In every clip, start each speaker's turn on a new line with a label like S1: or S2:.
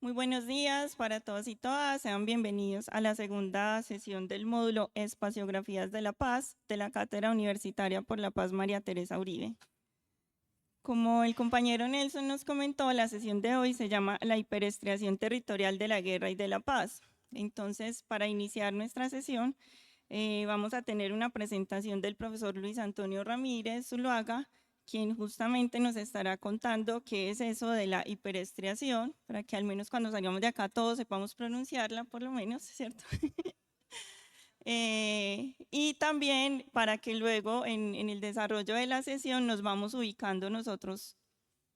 S1: Muy buenos días para todos y todas. Sean bienvenidos a la segunda sesión del módulo Espaciografías de la Paz de la Cátedra Universitaria por la Paz María Teresa Uribe. Como el compañero Nelson nos comentó, la sesión de hoy se llama La hiperestriación territorial de la guerra y de la paz. Entonces, para iniciar nuestra sesión, vamos a tener una presentación del profesor Luis Antonio Ramírez Zuluaga, quien justamente nos estará contando qué es eso de la hiperestriación, para que al menos cuando salgamos de acá todos sepamos pronunciarla, por lo menos, ¿cierto? Y también para que luego en el desarrollo de la sesión nos vamos ubicando nosotros,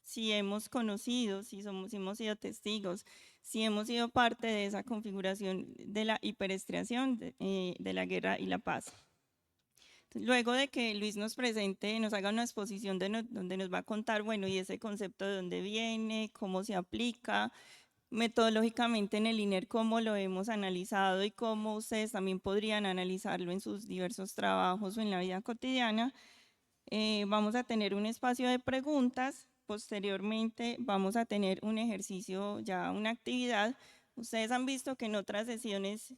S1: si hemos conocido, si hemos sido testigos, si hemos sido parte de esa configuración de la hiperestriación de la guerra y la paz. Luego de que Luis nos presente, nos haga una exposición donde nos va a contar, bueno, y ese concepto de dónde viene, cómo se aplica, metodológicamente en el INER, cómo lo hemos analizado y cómo ustedes también podrían analizarlo en sus diversos trabajos o en la vida cotidiana. Vamos a tener un espacio de preguntas. Posteriormente vamos a tener un ejercicio, ya una actividad. Ustedes han visto que en otras sesiones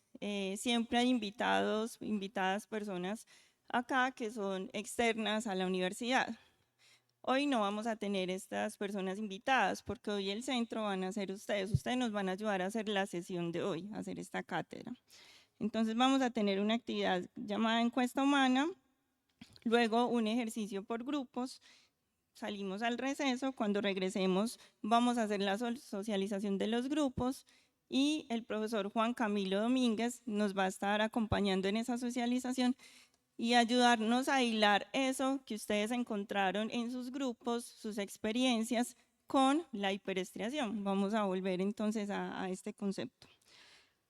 S1: siempre hay invitadas personas acá que son externas a la universidad. Hoy no vamos a tener estas personas invitadas porque hoy el centro van a ser ustedes. Ustedes nos van a ayudar a hacer la sesión de hoy, a hacer esta cátedra. Entonces vamos a tener una actividad llamada encuesta humana, luego un ejercicio por grupos. Salimos al receso, cuando regresemos vamos a hacer la socialización de los grupos y el profesor Juan Camilo Domínguez nos va a estar acompañando en esa socialización y ayudarnos a hilar eso que ustedes encontraron en sus grupos, sus experiencias con la hiperestriación. Vamos a volver entonces a este concepto.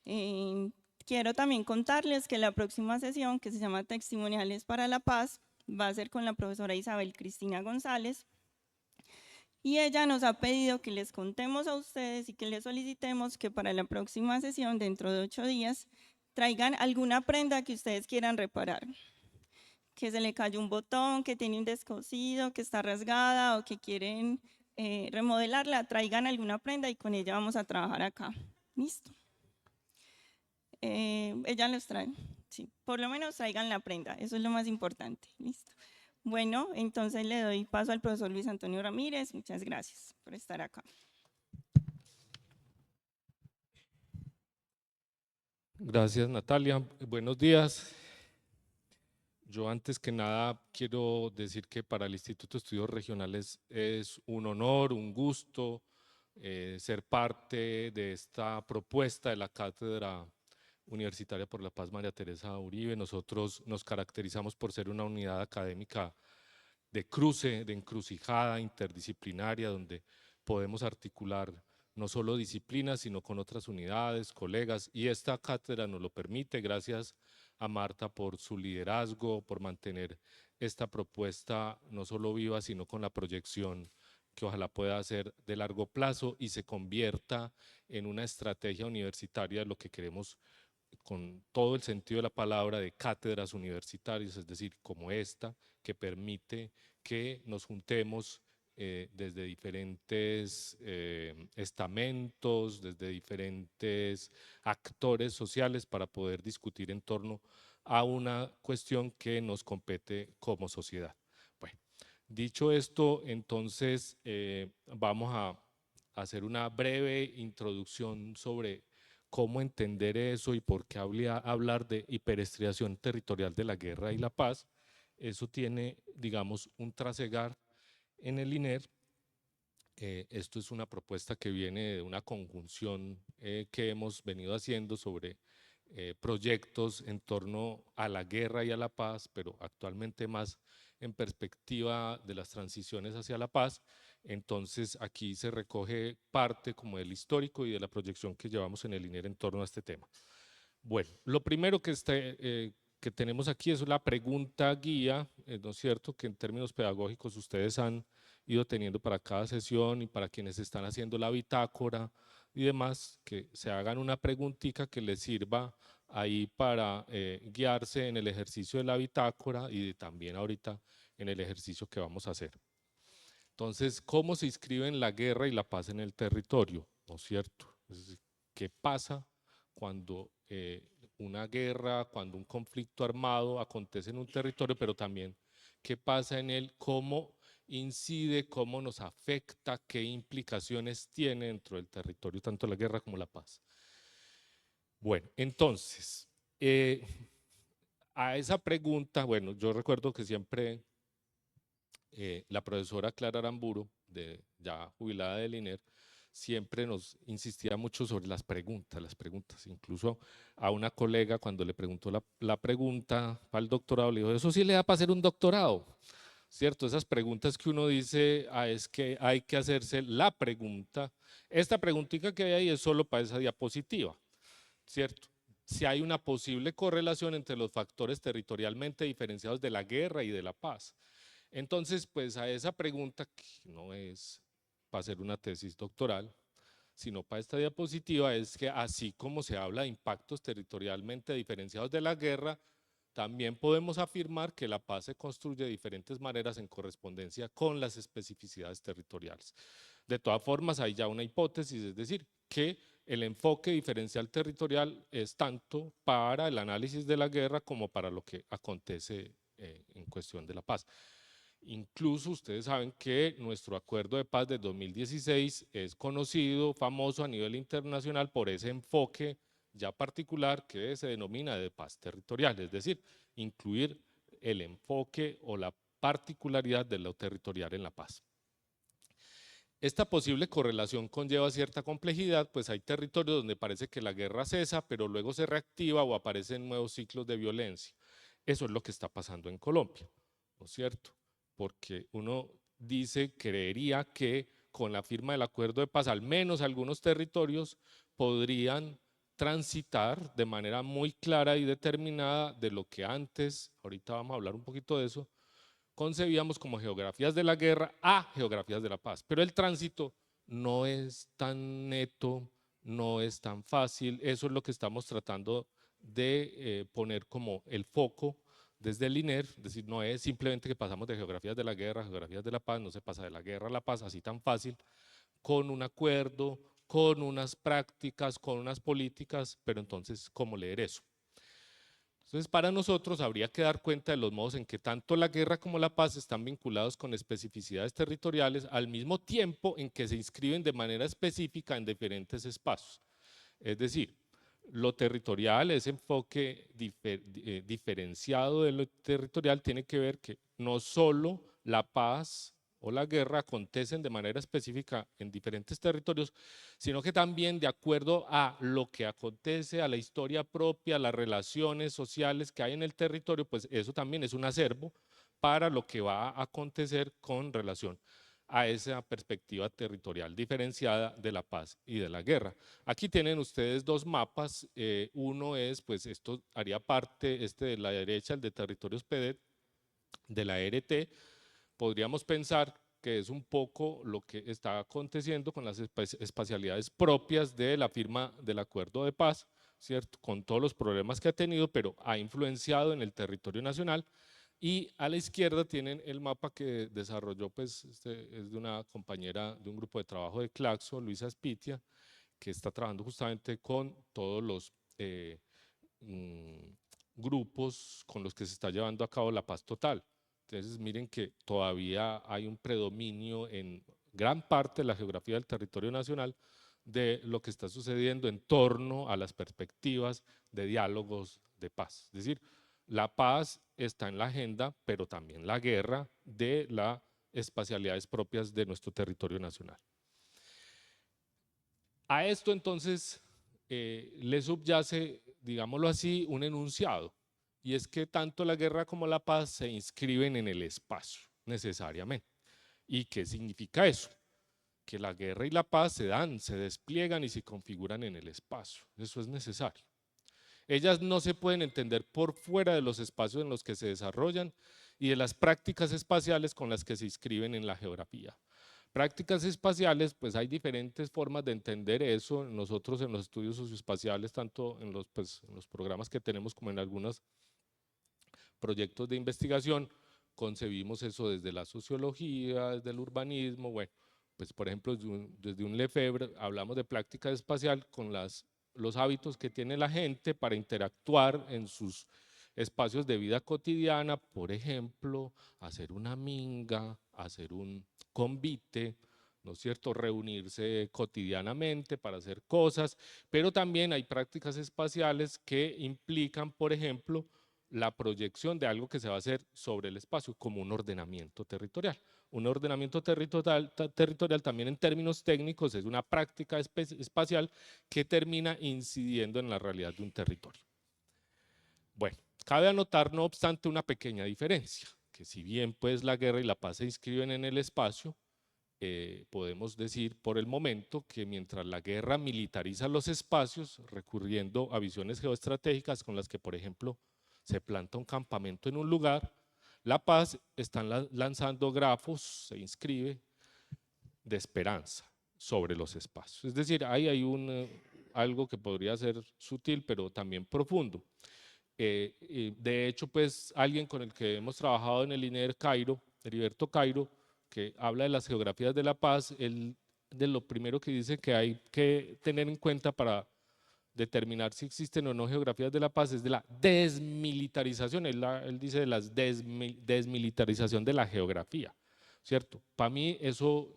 S1: Quiero también contarles que la próxima sesión, que se llama Testimoniales para la Paz, va a ser con la profesora Isabel Cristina González, y ella nos ha pedido que les contemos a ustedes y que les solicitemos que para la próxima sesión, dentro de 8 días, traigan alguna prenda que ustedes quieran reparar, que se le cayó un botón, que tiene un descosido, que está rasgada o que quieren remodelarla, traigan alguna prenda y con ella vamos a trabajar acá. ¿Listo? Ella los trae, sí, por lo menos traigan la prenda, eso es lo más importante. ¿Listo? Bueno, entonces le doy paso al profesor Luis Antonio Ramírez. Muchas gracias por estar acá.
S2: Gracias, Natalia. Buenos días. Yo antes que nada quiero decir que para el Instituto de Estudios Regionales es un honor, un gusto ser parte de esta propuesta de la Cátedra Universitaria por la Paz María Teresa Uribe. Nosotros nos caracterizamos por ser una unidad académica de cruce, de encrucijada interdisciplinaria, donde podemos articular no solo disciplinas, sino con otras unidades, colegas, y esta cátedra nos lo permite. Gracias a Marta por su liderazgo, por mantener esta propuesta no solo viva, sino con la proyección que ojalá pueda ser de largo plazo y se convierta en una estrategia universitaria, lo que queremos con todo el sentido de la palabra, de cátedras universitarias, es decir, como esta, que permite que nos juntemos desde diferentes estamentos, desde diferentes actores sociales para poder discutir en torno a una cuestión que nos compete como sociedad. Bueno, dicho esto, entonces vamos a hacer una breve introducción sobre cómo entender eso y por qué hablar de hiperestriación territorial de la guerra y la paz. Eso tiene, digamos, un trasegar en el INER. Esto es una propuesta que viene de una conjunción que hemos venido haciendo sobre proyectos en torno a la guerra y a la paz, pero actualmente más en perspectiva de las transiciones hacia la paz. Entonces aquí se recoge parte como del histórico y de la proyección que llevamos en el INER en torno a este tema. Bueno, lo primero que tenemos aquí es la pregunta guía, ¿no es cierto?, que en términos pedagógicos ustedes han ido teniendo para cada sesión y para quienes están haciendo la bitácora y demás, que se hagan una preguntita que les sirva ahí para guiarse en el ejercicio de la bitácora y también ahorita en el ejercicio que vamos a hacer. Entonces, ¿cómo se inscriben la guerra y la paz en el territorio? ¿No es cierto? Es decir, ¿qué pasa cuando una guerra, cuando un conflicto armado acontece en un territorio, pero también qué pasa en él, cómo incide, cómo nos afecta, qué implicaciones tiene dentro del territorio, tanto la guerra como la paz? Bueno, entonces, a esa pregunta, bueno, yo recuerdo que siempre la profesora Clara Aramburo, ya jubilada del INER, siempre nos insistía mucho sobre las preguntas. Incluso a una colega cuando le preguntó la pregunta para el doctorado, le dijo, eso sí le da para hacer un doctorado, ¿cierto? Esas preguntas que uno dice, es que hay que hacerse la pregunta. Esta preguntita que hay ahí es solo para esa diapositiva, ¿cierto? Si hay una posible correlación entre los factores territorialmente diferenciados de la guerra y de la paz. Entonces, pues a esa pregunta, que no es para hacer una tesis doctoral, sino para esta diapositiva, es que así como se habla de impactos territorialmente diferenciados de la guerra, también podemos afirmar que la paz se construye de diferentes maneras en correspondencia con las especificidades territoriales. De todas formas, hay ya una hipótesis, es decir, que el enfoque diferencial territorial es tanto para el análisis de la guerra como para lo que acontece en cuestión de la paz. Incluso ustedes saben que nuestro acuerdo de paz de 2016 es conocido, famoso a nivel internacional por ese enfoque ya particular que se denomina de paz territorial, es decir, incluir el enfoque o la particularidad de lo territorial en la paz. Esta posible correlación conlleva cierta complejidad, pues hay territorios donde parece que la guerra cesa, pero luego se reactiva o aparecen nuevos ciclos de violencia. Eso es lo que está pasando en Colombia, ¿no es cierto? Porque uno dice, creería que con la firma del acuerdo de paz, al menos algunos territorios podrían transitar de manera muy clara y determinada de lo que antes, ahorita vamos a hablar un poquito de eso, concebíamos como geografías de la guerra a geografías de la paz. Pero el tránsito no es tan neto, no es tan fácil. Eso es lo que estamos tratando de poner como el foco desde el INER, es decir, no es simplemente que pasamos de geografías de la guerra a geografías de la paz, no se pasa de la guerra a la paz así tan fácil, con un acuerdo, con unas prácticas, con unas políticas, pero entonces, ¿cómo leer eso? Entonces, para nosotros habría que dar cuenta de los modos en que tanto la guerra como la paz están vinculados con especificidades territoriales al mismo tiempo en que se inscriben de manera específica en diferentes espacios. Es decir, lo territorial, ese enfoque diferenciado de lo territorial tiene que ver que no solo la paz o la guerra acontecen de manera específica en diferentes territorios, sino que también de acuerdo a lo que acontece, a la historia propia, a las relaciones sociales que hay en el territorio, pues eso también es un acervo para lo que va a acontecer con relación a esa perspectiva territorial diferenciada de la paz y de la guerra. Aquí tienen ustedes dos mapas, uno es, pues esto haría parte, de la derecha, el de territorios PEDET, de la ERT, podríamos pensar que es un poco lo que está aconteciendo con las espacialidades propias de la firma del acuerdo de paz, ¿cierto? Con todos los problemas que ha tenido, pero ha influenciado en el territorio nacional. Y a la izquierda tienen el mapa que desarrolló, pues, es de una compañera de un grupo de trabajo de Claxo, Luisa Spitia, que está trabajando justamente con todos los mm, grupos con los que se está llevando a cabo la paz total. Entonces, miren que todavía hay un predominio en gran parte de la geografía del territorio nacional de lo que está sucediendo en torno a las perspectivas de diálogos de paz. Es decir, la paz está en la agenda, pero también la guerra de las espacialidades propias de nuestro territorio nacional. A esto entonces le subyace, digámoslo así, un enunciado, y es que tanto la guerra como la paz se inscriben en el espacio, necesariamente. ¿Y qué significa eso? Que la guerra y la paz se dan, se despliegan y se configuran en el espacio. Eso es necesario. Ellas no se pueden entender por fuera de los espacios en los que se desarrollan y de las prácticas espaciales con las que se inscriben en la geografía. Prácticas espaciales, pues hay diferentes formas de entender eso. Nosotros en los estudios socioespaciales, tanto en los programas que tenemos como en algunos proyectos de investigación, concebimos eso desde la sociología, desde el urbanismo, bueno, pues por ejemplo, desde un Lefebvre hablamos de práctica espacial con los hábitos que tiene la gente para interactuar en sus espacios de vida cotidiana, por ejemplo, hacer una minga, hacer un convite, ¿no es cierto?, reunirse cotidianamente para hacer cosas, pero también hay prácticas espaciales que implican, por ejemplo, la proyección de algo que se va a hacer sobre el espacio, como un ordenamiento territorial. Un ordenamiento territorial también en términos técnicos es una práctica espacial que termina incidiendo en la realidad de un territorio. Bueno, cabe anotar no obstante una pequeña diferencia, que si bien pues la guerra y la paz se inscriben en el espacio, podemos decir por el momento que mientras la guerra militariza los espacios, recurriendo a visiones geoestratégicas con las que, por ejemplo, se planta un campamento en un lugar, la paz está lanzando grafos, se inscribe, de esperanza sobre los espacios. Es decir, ahí hay algo que podría ser sutil, pero también profundo. De hecho, pues alguien con el que hemos trabajado en el INER Cairo, Heriberto Cairo, que habla de las geografías de la paz, él de lo primero que dice que hay que tener en cuenta para determinar si existen o no geografías de la paz es de la desmilitarización, él dice de la desmilitarización de la geografía, ¿cierto? Para mí eso,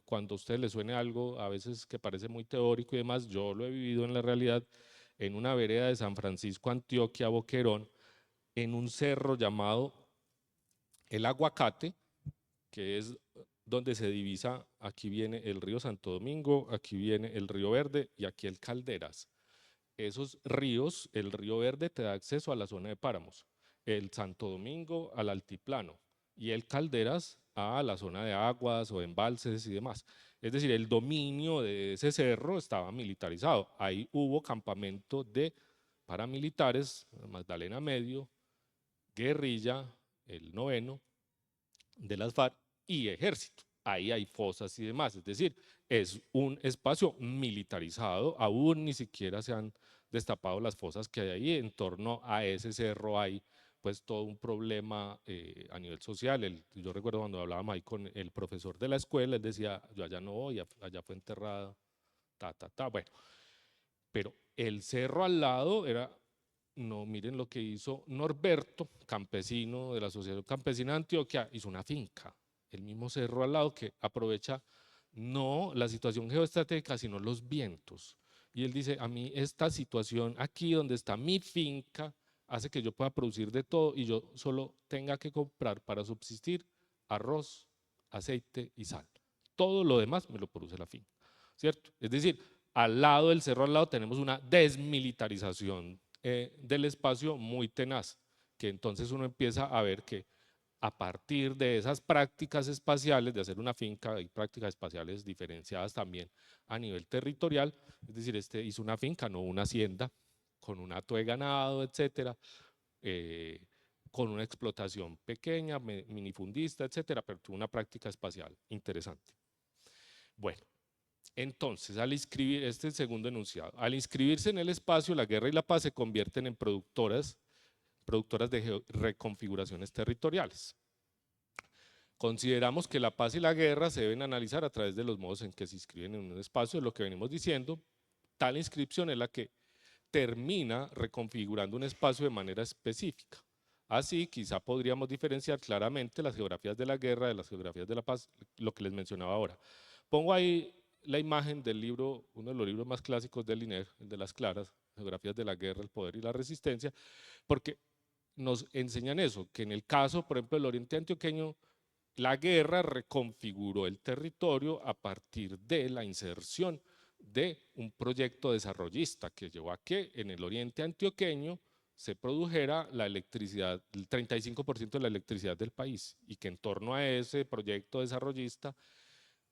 S2: cuando a usted le suene algo a veces que parece muy teórico y demás, yo lo he vivido en la realidad en una vereda de San Francisco, Antioquia, Boquerón, en un cerro llamado El Aguacate, que es donde se divisa, aquí viene el río Santo Domingo, aquí viene el río Verde y aquí el Calderas. Esos ríos, el río Verde te da acceso a la zona de páramos, el Santo Domingo al altiplano y el Calderas a la zona de aguas o embalses y demás. Es decir, el dominio de ese cerro estaba militarizado. Ahí hubo campamento de paramilitares, Magdalena Medio, guerrilla, el 9º de las FARC y ejército. Ahí hay fosas y demás, es decir, es un espacio militarizado, aún ni siquiera se han destapado las fosas que hay ahí, en torno a ese cerro hay pues todo un problema a nivel social. Yo recuerdo cuando hablábamos ahí con el profesor de la escuela, él decía, yo allá no voy, allá fue enterrada, bueno, pero el cerro al lado era, no, miren lo que hizo Norberto, campesino de la Asociación Campesina de Antioquia, hizo una finca, el mismo cerro al lado que aprovecha no la situación geoestratégica, sino los vientos. Y él dice, a mí esta situación aquí donde está mi finca hace que yo pueda producir de todo y yo solo tenga que comprar para subsistir arroz, aceite y sal. Todo lo demás me lo produce la finca, ¿cierto? Es decir, al lado del cerro al lado tenemos una desmilitarización del espacio muy tenaz, que entonces uno empieza a ver que a partir de esas prácticas espaciales, de hacer una finca, hay prácticas espaciales diferenciadas también a nivel territorial, es decir, este hizo una finca, no una hacienda, con un hato de ganado, etcétera, con una explotación pequeña, minifundista, etcétera, pero tuvo una práctica espacial interesante. Bueno, entonces, al inscribir, este es el segundo enunciado, al inscribirse en el espacio, la guerra y la paz se convierten en productoras de reconfiguraciones territoriales. Consideramos que la paz y la guerra se deben analizar a través de los modos en que se inscriben en un espacio, lo que venimos diciendo. Tal inscripción es la que termina reconfigurando un espacio de manera específica. Así, quizá podríamos diferenciar claramente las geografías de la guerra de las geografías de la paz, lo que les mencionaba ahora. Pongo ahí la imagen del libro, uno de los libros más clásicos del INER, el de las claras, Geografías de la Guerra, el Poder y la Resistencia, porque nos enseñan eso, que en el caso, por ejemplo, del Oriente Antioqueño, la guerra reconfiguró el territorio a partir de la inserción de un proyecto desarrollista que llevó a que en el Oriente Antioqueño se produjera la electricidad, el 35% de la electricidad del país, y que en torno a ese proyecto desarrollista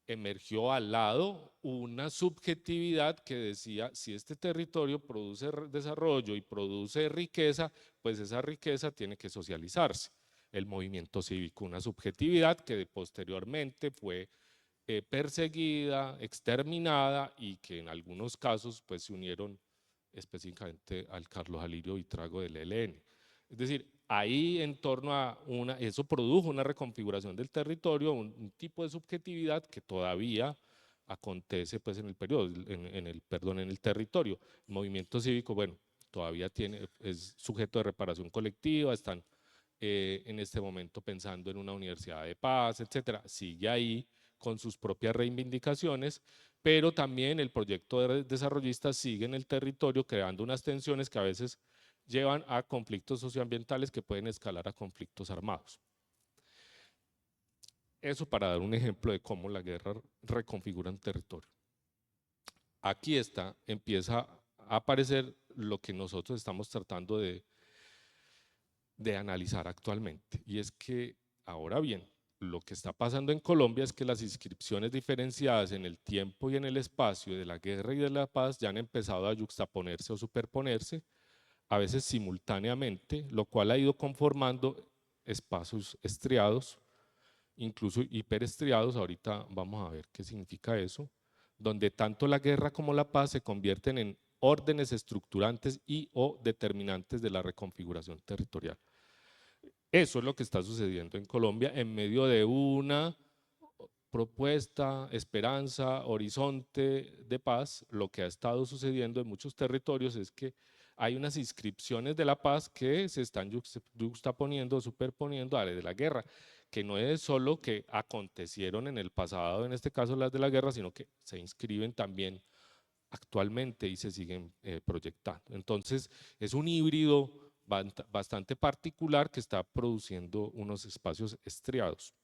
S2: emergió al lado una subjetividad que decía, si este territorio produce desarrollo y produce riqueza, pues esa riqueza tiene que socializarse. El movimiento cívico, una subjetividad que posteriormente fue perseguida, exterminada y que en algunos casos pues se unieron específicamente al Carlos Alirio Buitrago del ELN. Es decir, ahí en torno a eso produjo una reconfiguración del territorio, un tipo de subjetividad que todavía acontece pues en el periodo, en el territorio. El movimiento cívico, bueno, todavía es sujeto de reparación colectiva, están en este momento pensando en una universidad de paz, etcétera, sigue ahí con sus propias reivindicaciones, pero también el proyecto desarrollista sigue en el territorio creando unas tensiones que a veces llevan a conflictos socioambientales que pueden escalar a conflictos armados. Eso para dar un ejemplo de cómo la guerra reconfigura un territorio. Aquí empieza a aparecer lo que nosotros estamos tratando de analizar actualmente, y es que, ahora bien, lo que está pasando en Colombia es que las inscripciones diferenciadas en el tiempo y en el espacio de la guerra y de la paz ya han empezado a yuxtaponerse o superponerse, a veces simultáneamente, lo cual ha ido conformando espacios estriados, incluso hiperestriados. Ahorita vamos a ver qué significa eso, donde tanto la guerra como la paz se convierten en órdenes estructurantes y o determinantes de la reconfiguración territorial. Eso es lo que está sucediendo en Colombia en medio de una propuesta, esperanza, horizonte de paz. Lo que ha estado sucediendo en muchos territorios es que hay unas inscripciones de la paz que se están juxtaponiendo, superponiendo a las de la guerra, que no es solo que acontecieron en el pasado, en este caso las de la guerra, sino que se inscriben también actualmente y se siguen proyectando. Entonces es un híbrido bastante particular que está produciendo unos espacios estriados.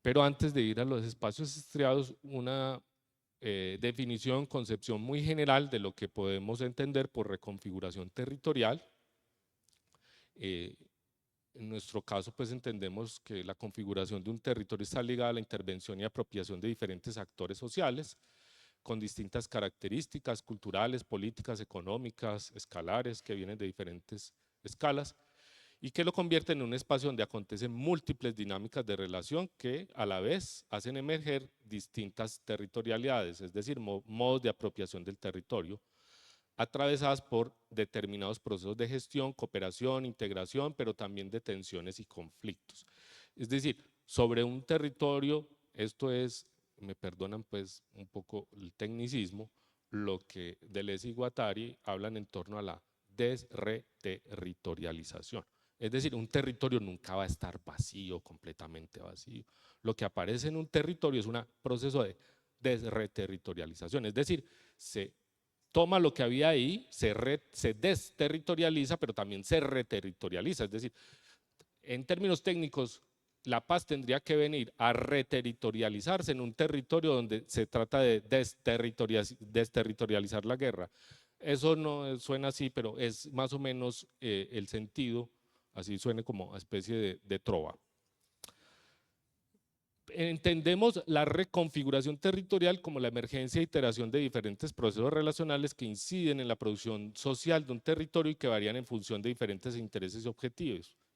S2: Pero antes de ir a los espacios estriados, una definición, concepción muy general de lo que podemos entender por reconfiguración territorial. En nuestro caso, pues entendemos que la configuración de un territorio está ligada a la intervención y apropiación de diferentes actores sociales, con distintas características culturales, políticas, económicas, escalares, que vienen de diferentes escalas, y que lo convierte en un espacio donde acontecen múltiples dinámicas de relación que a la vez hacen emerger distintas territorialidades, es decir, modos de apropiación del territorio, atravesadas por determinados procesos de gestión, cooperación, integración, pero también de tensiones y conflictos. Es decir, sobre un territorio, esto es, me perdonan pues un poco el tecnicismo, lo que Deleuze y Guattari hablan en torno a la desreterritorialización. Es decir, un territorio nunca va a estar vacío, completamente vacío. Lo que aparece en un territorio es un proceso de desreterritorialización, es decir, se toma lo que había ahí, se desterritorializa, pero también se reterritorializa. Es decir, en términos técnicos, la paz tendría que venir a reterritorializarse en un territorio donde se trata de desterritorializar la guerra. Eso no suena así, pero es más o menos el sentido, así suena como especie de trova. Entendemos la reconfiguración territorial como la emergencia e iteración de diferentes procesos relacionales que inciden en la producción social de un territorio y que varían en función de diferentes intereses y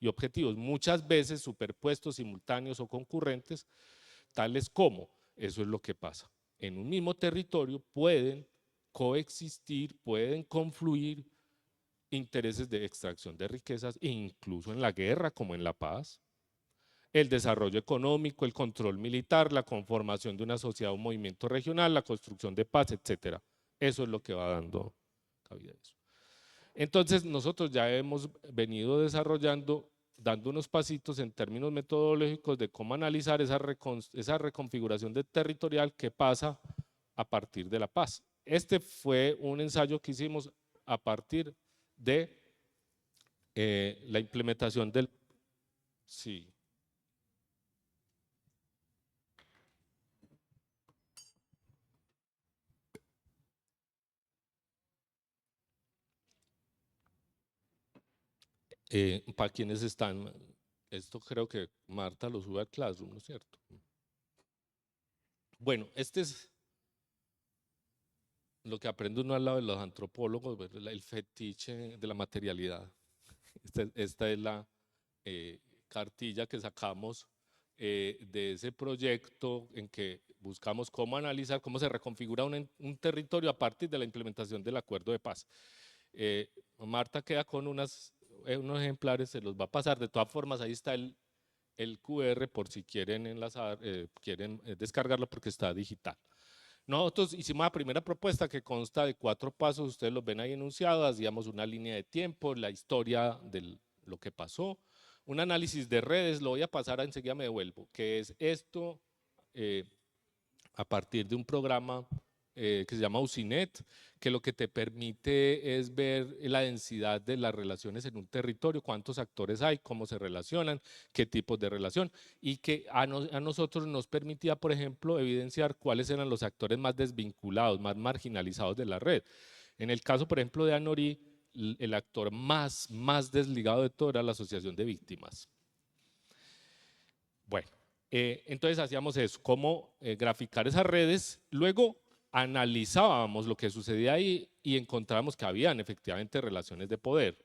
S2: objetivos, muchas veces superpuestos, simultáneos o concurrentes, tales como, eso es lo que pasa, en un mismo territorio pueden coexistir, pueden confluir intereses de extracción de riquezas, incluso en la guerra como en la paz, el desarrollo económico, el control militar, la conformación de una sociedad o un movimiento regional, la construcción de paz, etcétera. Eso es lo que va dando cabida a eso. Entonces nosotros ya hemos venido desarrollando, dando unos pasitos en términos metodológicos de cómo analizar esa reconfiguración territorial que pasa a partir de la paz. Este fue un ensayo que hicimos a partir de la implementación del... Sí. Para quienes están, esto creo que Marta lo sube al Classroom, ¿no es cierto? Bueno, este es lo que aprende uno al lado de los antropólogos, el fetiche de la materialidad. Esta es la cartilla que sacamos de ese proyecto en que buscamos cómo analizar, cómo se reconfigura un territorio a partir de la implementación del acuerdo de paz. Marta queda con unos ejemplares, se los va a pasar. De todas formas, ahí está el QR por si quieren enlazar, quieren descargarlo porque está digital. Nosotros hicimos la primera propuesta que consta de 4 pasos, ustedes los ven ahí enunciados, hacíamos una línea de tiempo, la historia de lo que pasó, un análisis de redes, lo voy a pasar, enseguida me devuelvo, que es esto a partir de un programa que se llama UCINET, que lo que te permite es ver la densidad de las relaciones en un territorio, cuántos actores hay, cómo se relacionan, qué tipos de relación, y que a nosotros nos permitía, por ejemplo, evidenciar cuáles eran los actores más desvinculados, más marginalizados de la red. En el caso, por ejemplo, de Anorí, el actor más desligado de todo era la asociación de víctimas. Bueno, entonces hacíamos eso, cómo graficar esas redes, luego analizábamos lo que sucedía ahí y encontrábamos que habían efectivamente relaciones de poder,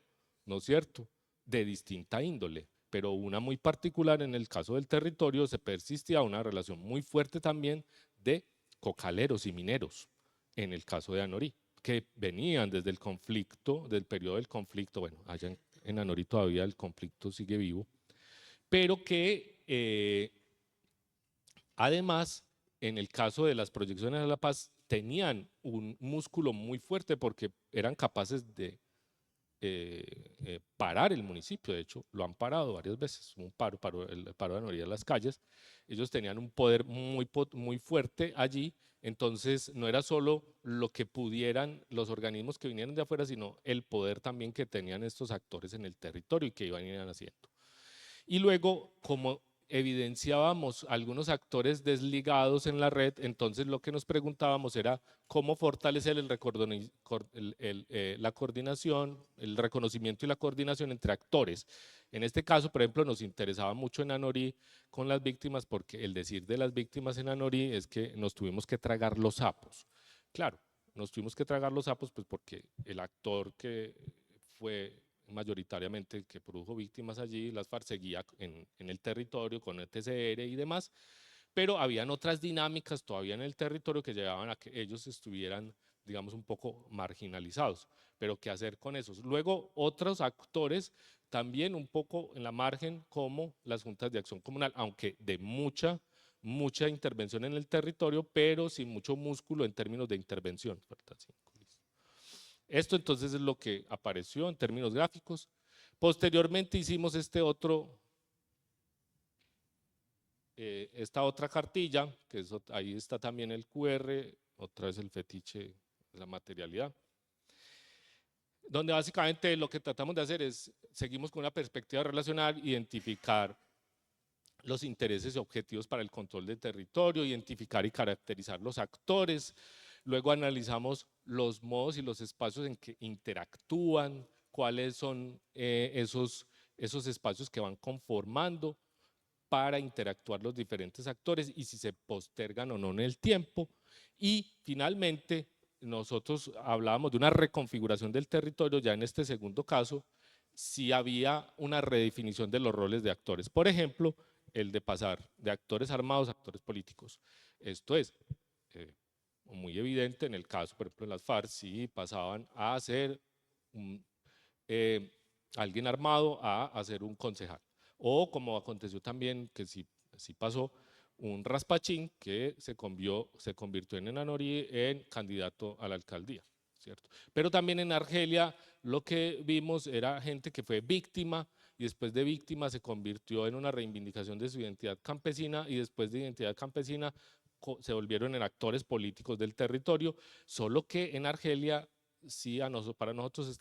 S2: ¿no es cierto?, de distinta índole, pero una muy particular en el caso del territorio se persistía una relación muy fuerte también de cocaleros y mineros, en el caso de Anorí, que venían desde el conflicto, del periodo del conflicto, bueno, allá en Anorí todavía el conflicto sigue vivo, pero que además, en el caso de las proyecciones a la paz, tenían un músculo muy fuerte porque eran capaces de parar el municipio. De hecho, lo han parado varias veces, el paro de Anorí de las calles. Ellos tenían un poder muy fuerte allí, entonces no era solo lo que pudieran los organismos que vinieran de afuera, sino el poder también que tenían estos actores en el territorio y que iban haciendo. Y luego, como evidenciábamos algunos actores desligados en la red, entonces lo que nos preguntábamos era cómo fortalecer la coordinación, el reconocimiento y la coordinación entre actores. En este caso, por ejemplo, nos interesaba mucho en Anorí con las víctimas, porque el decir de las víctimas en Anorí es que nos tuvimos que tragar los sapos. Claro, nos tuvimos que tragar los sapos pues porque el actor que fue mayoritariamente que produjo víctimas allí, las FARC seguía en el territorio con el TCR y demás, pero habían otras dinámicas todavía en el territorio que llevaban a que ellos estuvieran, digamos, un poco marginalizados. Pero ¿qué hacer con esos? Luego, otros actores también un poco en la margen, como las juntas de acción comunal, aunque de mucha intervención en el territorio, pero sin mucho músculo en términos de intervención. Esto entonces es lo que apareció en términos gráficos. Posteriormente hicimos esta otra cartilla, que ahí está también el QR, otra vez el fetiche de la materialidad, donde básicamente lo que tratamos de hacer es, seguimos con una perspectiva relacional, identificar los intereses y objetivos para el control del territorio, identificar y caracterizar los actores. Luego analizamos los modos y los espacios en que interactúan, cuáles son esos espacios que van conformando para interactuar los diferentes actores y si se postergan o no en el tiempo. Y finalmente, nosotros hablábamos de una reconfiguración del territorio, ya en este segundo caso, si había una redefinición de los roles de actores. Por ejemplo, el de pasar de actores armados a actores políticos. Esto es muy evidente en el caso, por ejemplo, en las FARC, sí pasaban a ser alguien armado a ser un concejal. O como aconteció también, que sí pasó, un raspachín que se convirtió en Anorí en candidato a la alcaldía, ¿cierto? Pero también en Argelia lo que vimos era gente que fue víctima y después de víctima se convirtió en una reivindicación de su identidad campesina y después de identidad campesina se volvieron en actores políticos del territorio, solo que en Argelia sí para nosotros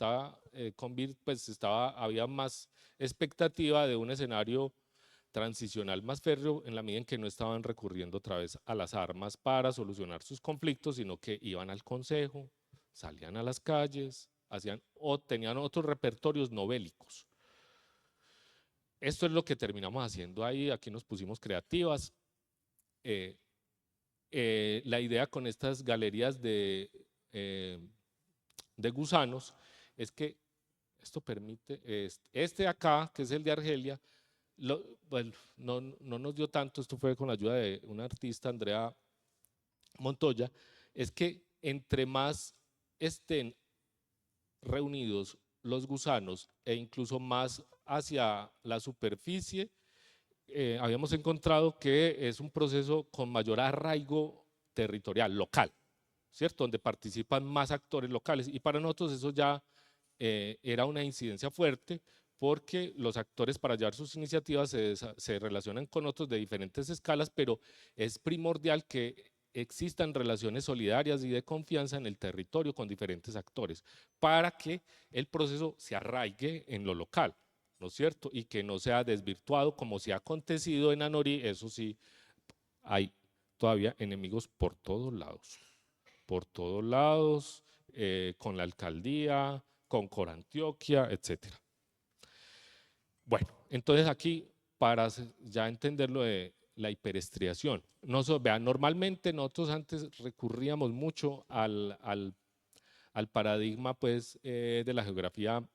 S2: había más expectativa de un escenario transicional más férreo en la medida en que no estaban recurriendo otra vez a las armas para solucionar sus conflictos, sino que iban al consejo, salían a las calles, tenían otros repertorios no bélicos. Esto es lo que terminamos haciendo ahí, aquí nos pusimos creativas. La idea con estas galerías de gusanos es que esto permite, este acá, que es el de Argelia, bueno, no nos dio tanto, esto fue con la ayuda de una artista, Andrea Montoya, es que entre más estén reunidos los gusanos e incluso más hacia la superficie, habíamos encontrado que es un proceso con mayor arraigo territorial, local, ¿cierto? Donde participan más actores locales, y para nosotros eso ya era una incidencia fuerte, porque los actores para llevar sus iniciativas se relacionan con otros de diferentes escalas, pero es primordial que existan relaciones solidarias y de confianza en el territorio con diferentes actores, para que el proceso se arraigue en lo local, ¿no es cierto? Y que no sea desvirtuado como se ha acontecido en Anorí. Eso sí, hay todavía enemigos por todos lados, con la alcaldía, con Corantioquia, etcétera. Bueno, entonces aquí, para ya entender lo de la hiperestriación, vean, normalmente nosotros antes recurríamos mucho al paradigma, pues, de la geografía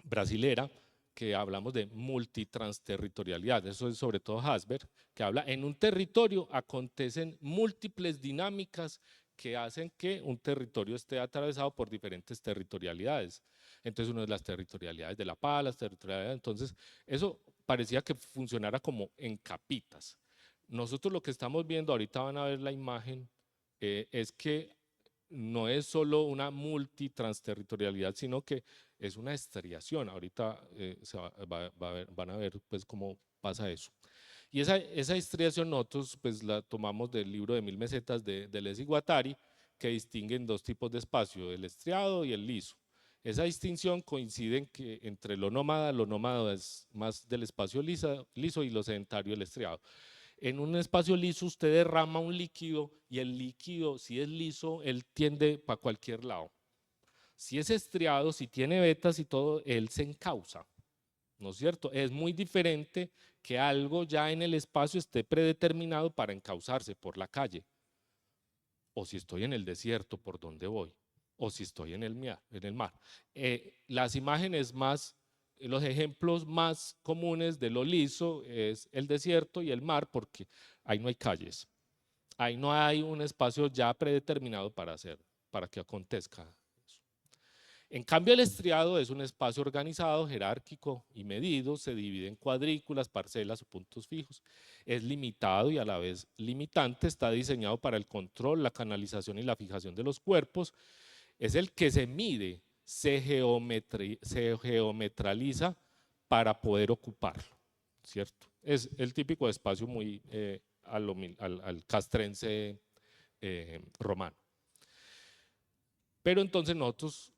S2: brasilera, que hablamos de multitransterritorialidad. Eso es sobre todo Hasberg, que habla en un territorio acontecen múltiples dinámicas que hacen que un territorio esté atravesado por diferentes territorialidades. Entonces, una de las territorialidades de la paz, las territorialidades, entonces eso parecía que funcionara como en capitas. Nosotros lo que estamos viendo, ahorita van a ver la imagen, es que no es solo una multitransterritorialidad, sino que es una estriación. Ahorita van a ver pues cómo pasa eso. Y esa estriación nosotros pues la tomamos del libro de 1000 mesetas de Deleuze y Guattari, que distinguen dos tipos de espacio, el estriado y el liso. Esa distinción coincide en que entre lo nómada es más del espacio liso y lo sedentario el estriado. En un espacio liso usted derrama un líquido, y el líquido, si es liso, él tiende para cualquier lado. Si es estriado, si tiene vetas y todo, él se encausa, ¿no es cierto? Es muy diferente que algo ya en el espacio esté predeterminado para encauzarse por la calle, o si estoy en el desierto, ¿por dónde voy? O si estoy en el mar. Las imágenes más, los ejemplos más comunes de lo liso es el desierto y el mar, porque ahí no hay calles, ahí no hay un espacio ya predeterminado para que acontezca eso. En cambio, el estriado es un espacio organizado, jerárquico y medido, se divide en cuadrículas, parcelas o puntos fijos. Es limitado y a la vez limitante, está diseñado para el control, la canalización y la fijación de los cuerpos. Es el que se mide, se geometraliza para poder ocuparlo, ¿cierto? Es el típico espacio muy al castrense romano. Pero entonces nosotros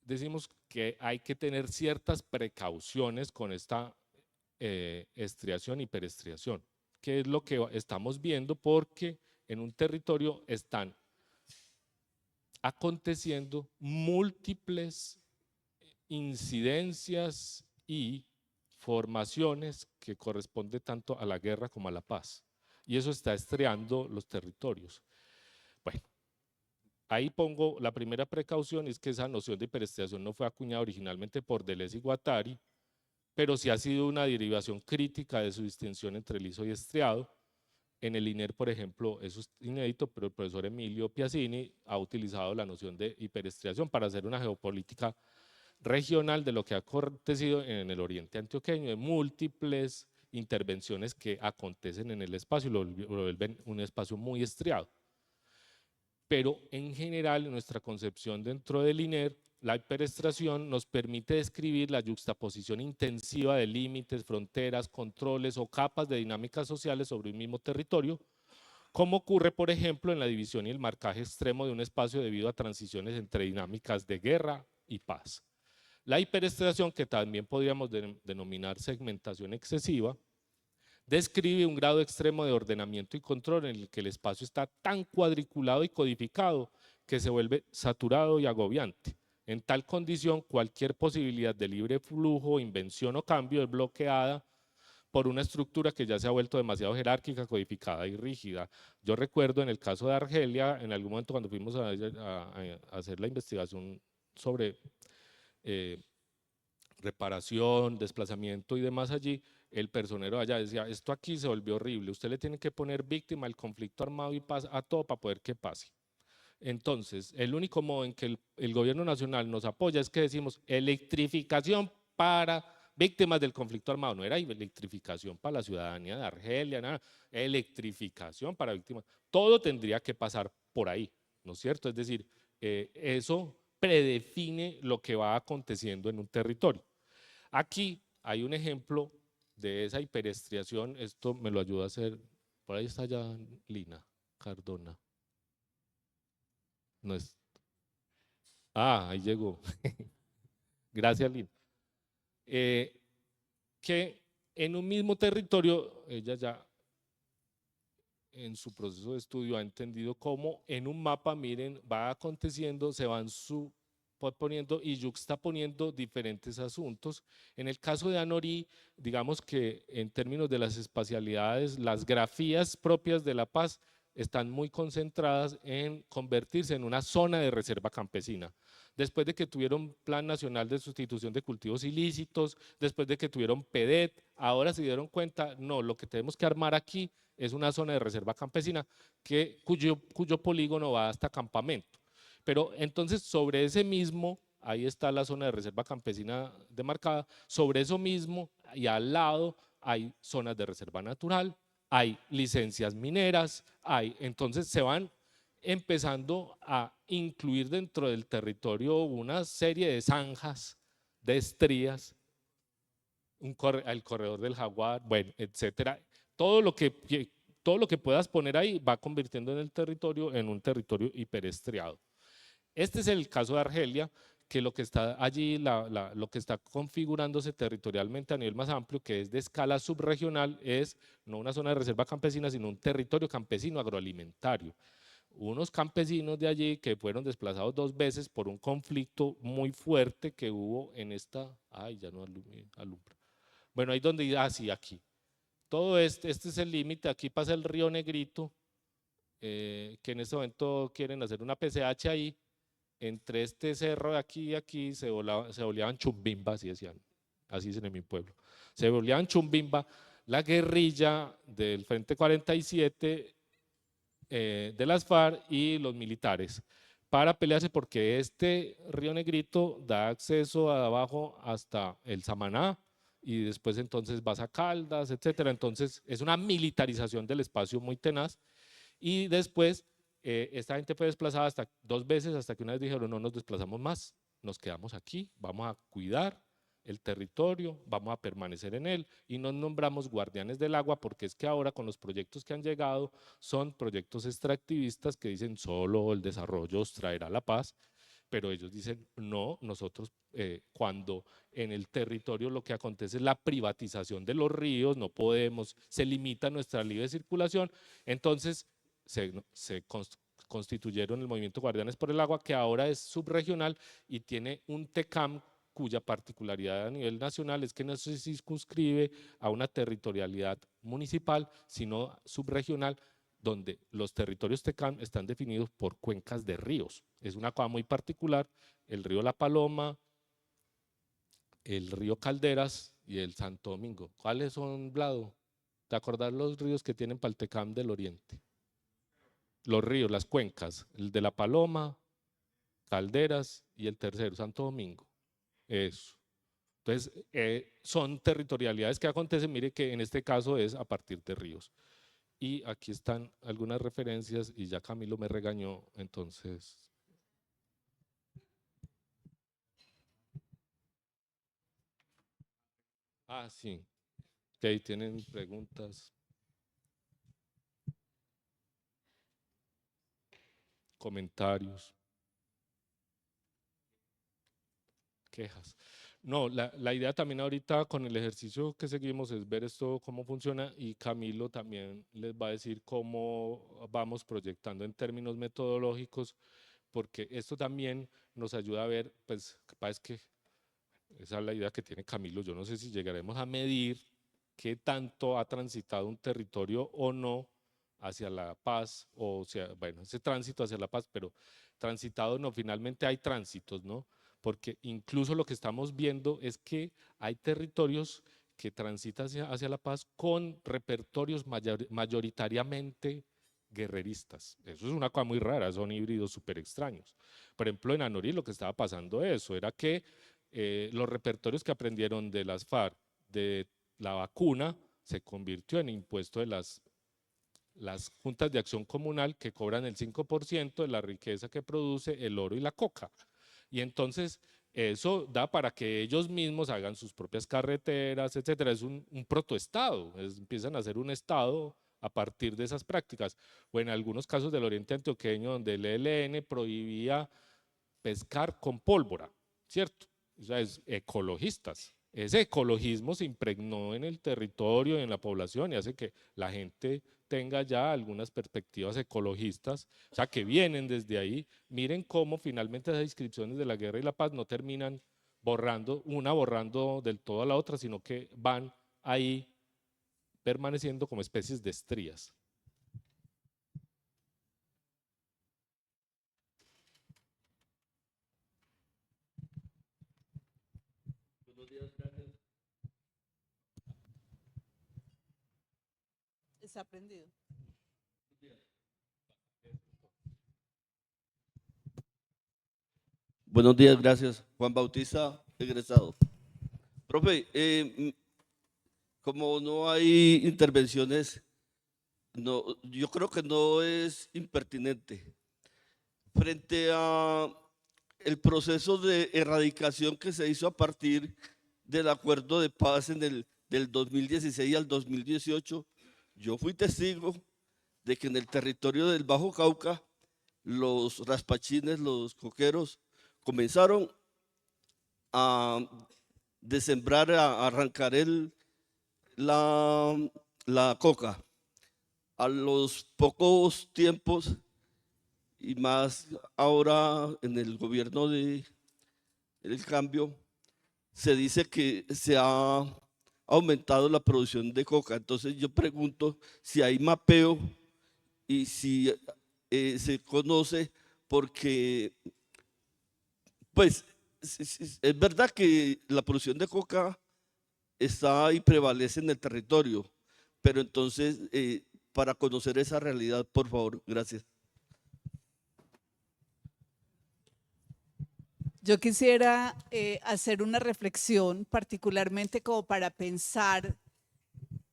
S2: decimos que hay que tener ciertas precauciones con esta estriación y hiperestriación, que es lo que estamos viendo, porque en un territorio están aconteciendo múltiples incidencias y formaciones que corresponden tanto a la guerra como a la paz, y eso está estriando los territorios. Bueno, ahí pongo la primera precaución, es que esa noción de hiperestriación no fue acuñada originalmente por Deleuze y Guattari, pero sí ha sido una derivación crítica de su distinción entre liso y estriado. En el INER, por ejemplo, eso es inédito, pero el profesor Emilio Piazzini ha utilizado la noción de hiperestriación para hacer una geopolítica regional de lo que ha acontecido en el oriente antioqueño, de múltiples intervenciones que acontecen en el espacio y lo vuelven un espacio muy estriado. Pero en general, en nuestra concepción dentro del INER, la hiperestriación nos permite describir la yuxtaposición intensiva de límites, fronteras, controles o capas de dinámicas sociales sobre un mismo territorio, como ocurre, por ejemplo, en la división y el marcaje extremo de un espacio debido a transiciones entre dinámicas de guerra y paz. La hiperestriación, que también podríamos denominar segmentación excesiva, describe un grado extremo de ordenamiento y control en el que el espacio está tan cuadriculado y codificado que se vuelve saturado y agobiante. En tal condición, cualquier posibilidad de libre flujo, invención o cambio es bloqueada por una estructura que ya se ha vuelto demasiado jerárquica, codificada y rígida. Yo recuerdo en el caso de Argelia, en algún momento cuando fuimos a hacer la investigación sobre reparación, desplazamiento y demás allí, el personero allá decía, esto aquí se volvió horrible, usted le tiene que poner víctima al conflicto armado y paz a todo para poder que pase. Entonces, el único modo en que el gobierno nacional nos apoya es que decimos electrificación para víctimas del conflicto armado. No era electrificación para la ciudadanía de Argelia, nada, electrificación para víctimas. Todo tendría que pasar por ahí, ¿no es cierto? Es decir, eso predefine lo que va aconteciendo en un territorio. Aquí hay un ejemplo de esa hiperestriación. Esto me lo ayuda a hacer, por ahí está ya Lina Cardona. No es. Ah, ahí llegó. Gracias, Lina. Que en un mismo territorio, ella ya en su proceso de estudio ha entendido cómo en un mapa, miren, va aconteciendo, se van poniendo y yuxtaponiendo diferentes asuntos. En el caso de Anorí, digamos que en términos de las espacialidades, las grafías propias de La Paz están muy concentradas en convertirse en una zona de reserva campesina. Después de que tuvieron Plan Nacional de Sustitución de Cultivos Ilícitos, después de que tuvieron PEDET, ahora se dieron cuenta, no, lo que tenemos que armar aquí es una zona de reserva campesina cuyo polígono va hasta campamento. Pero entonces sobre ese mismo, ahí está la zona de reserva campesina demarcada, sobre eso mismo y al lado hay zonas de reserva natural, hay licencias mineras, entonces se van empezando a incluir dentro del territorio una serie de zanjas, de estrías, el corredor del Jaguar, bueno, etcétera. Todo lo que puedas poner ahí va convirtiendo en el territorio en un territorio hiperestriado. Este es el caso de Argelia, que lo que está allí, lo que está configurándose territorialmente a nivel más amplio, que es de escala subregional, es no una zona de reserva campesina, sino un territorio campesino agroalimentario. Unos campesinos de allí que fueron desplazados 2 veces por un conflicto muy fuerte que hubo en esta, ya no alumbra. Bueno, ahí donde, sí, aquí. Todo este es el límite, aquí pasa el río Negrito, que en este momento quieren hacer una PCH ahí, entre este cerro de aquí y aquí se oleaban chumbimba, así decían, así dicen en mi pueblo. Se oleaban chumbimba, la guerrilla del Frente 47 de las FARC y los militares para pelearse porque este río Negrito da acceso abajo hasta el Samaná y después entonces vas a Caldas, etcétera. Entonces es una militarización del espacio muy tenaz y después esta gente fue desplazada hasta 2 veces hasta que una vez dijeron no nos desplazamos más, nos quedamos aquí, vamos a cuidar el territorio, vamos a permanecer en él y nos nombramos guardianes del agua porque es que ahora con los proyectos que han llegado son proyectos extractivistas que dicen solo el desarrollo os traerá la paz, pero ellos dicen no, nosotros cuando en el territorio lo que acontece es la privatización de los ríos, no podemos, se limita nuestra libre circulación, entonces se constituyeron el movimiento Guardianes por el Agua que ahora es subregional y tiene un TECAM cuya particularidad a nivel nacional es que no se circunscribe a una territorialidad municipal, sino subregional, donde los territorios TECAM están definidos por cuencas de ríos. Es una cosa muy particular, el río La Paloma, el río Calderas y el Santo Domingo. ¿Cuáles son, Vlado? ¿Te acordás los ríos que tienen para el TECAM del oriente? Los ríos, las cuencas, el de La Paloma, Calderas y el tercero, Santo Domingo. Eso. Entonces, son territorialidades que acontecen, mire que en este caso es a partir de ríos. Y aquí están algunas referencias y ya Camilo me regañó, entonces. Sí, que ahí tienen preguntas, comentarios, quejas. No, la idea también ahorita con el ejercicio que seguimos es ver esto cómo funciona y Camilo también les va a decir cómo vamos proyectando en términos metodológicos, porque esto también nos ayuda a ver, pues capaz es que esa es la idea que tiene Camilo, yo no sé si llegaremos a medir qué tanto ha transitado un territorio o no hacia la paz, o sea, bueno, ese tránsito hacia la paz, pero transitado no, finalmente hay tránsitos, ¿no? Porque incluso lo que estamos viendo es que hay territorios que transitan hacia la paz con repertorios mayoritariamente guerreristas. Eso es una cosa muy rara, son híbridos súper extraños. Por ejemplo, en Anorí lo que estaba pasando eso era que los repertorios que aprendieron de las FARC, de la vacuna, se convirtió en impuesto de las juntas de acción comunal que cobran el 5% de la riqueza que produce el oro y la coca. Y entonces eso da para que ellos mismos hagan sus propias carreteras, etcétera. Es un protoestado, empiezan a hacer un estado a partir de esas prácticas. O en algunos casos del oriente antioqueño, donde el ELN prohibía pescar con pólvora, ¿cierto? O sea, es ecologistas. Ese ecologismo se impregnó en el territorio, en la población, y hace que la gente tenga ya algunas perspectivas ecologistas, o sea, que vienen desde ahí. Miren cómo finalmente esas inscripciones de la guerra y la paz no terminan borrando del todo a la otra, sino que van ahí permaneciendo como especies de estrías.
S3: Está prendido.
S4: Buenos días, gracias. Juan Bautista, egresado. Profe, como no hay intervenciones, no, yo creo que no es impertinente. Frente a el proceso de erradicación que se hizo a partir del acuerdo de paz del 2016 al 2018, yo fui testigo de que en el territorio del Bajo Cauca los raspachines, los coqueros, comenzaron a sembrar, a arrancar la coca. A los pocos tiempos, y más ahora en el gobierno del cambio, se dice que se ha aumentado la producción de coca. Entonces yo pregunto si hay mapeo y si se conoce, porque pues es verdad que la producción de coca está y prevalece en el territorio, pero entonces para conocer esa realidad, por favor, gracias.
S3: Yo quisiera hacer una reflexión, particularmente como para pensar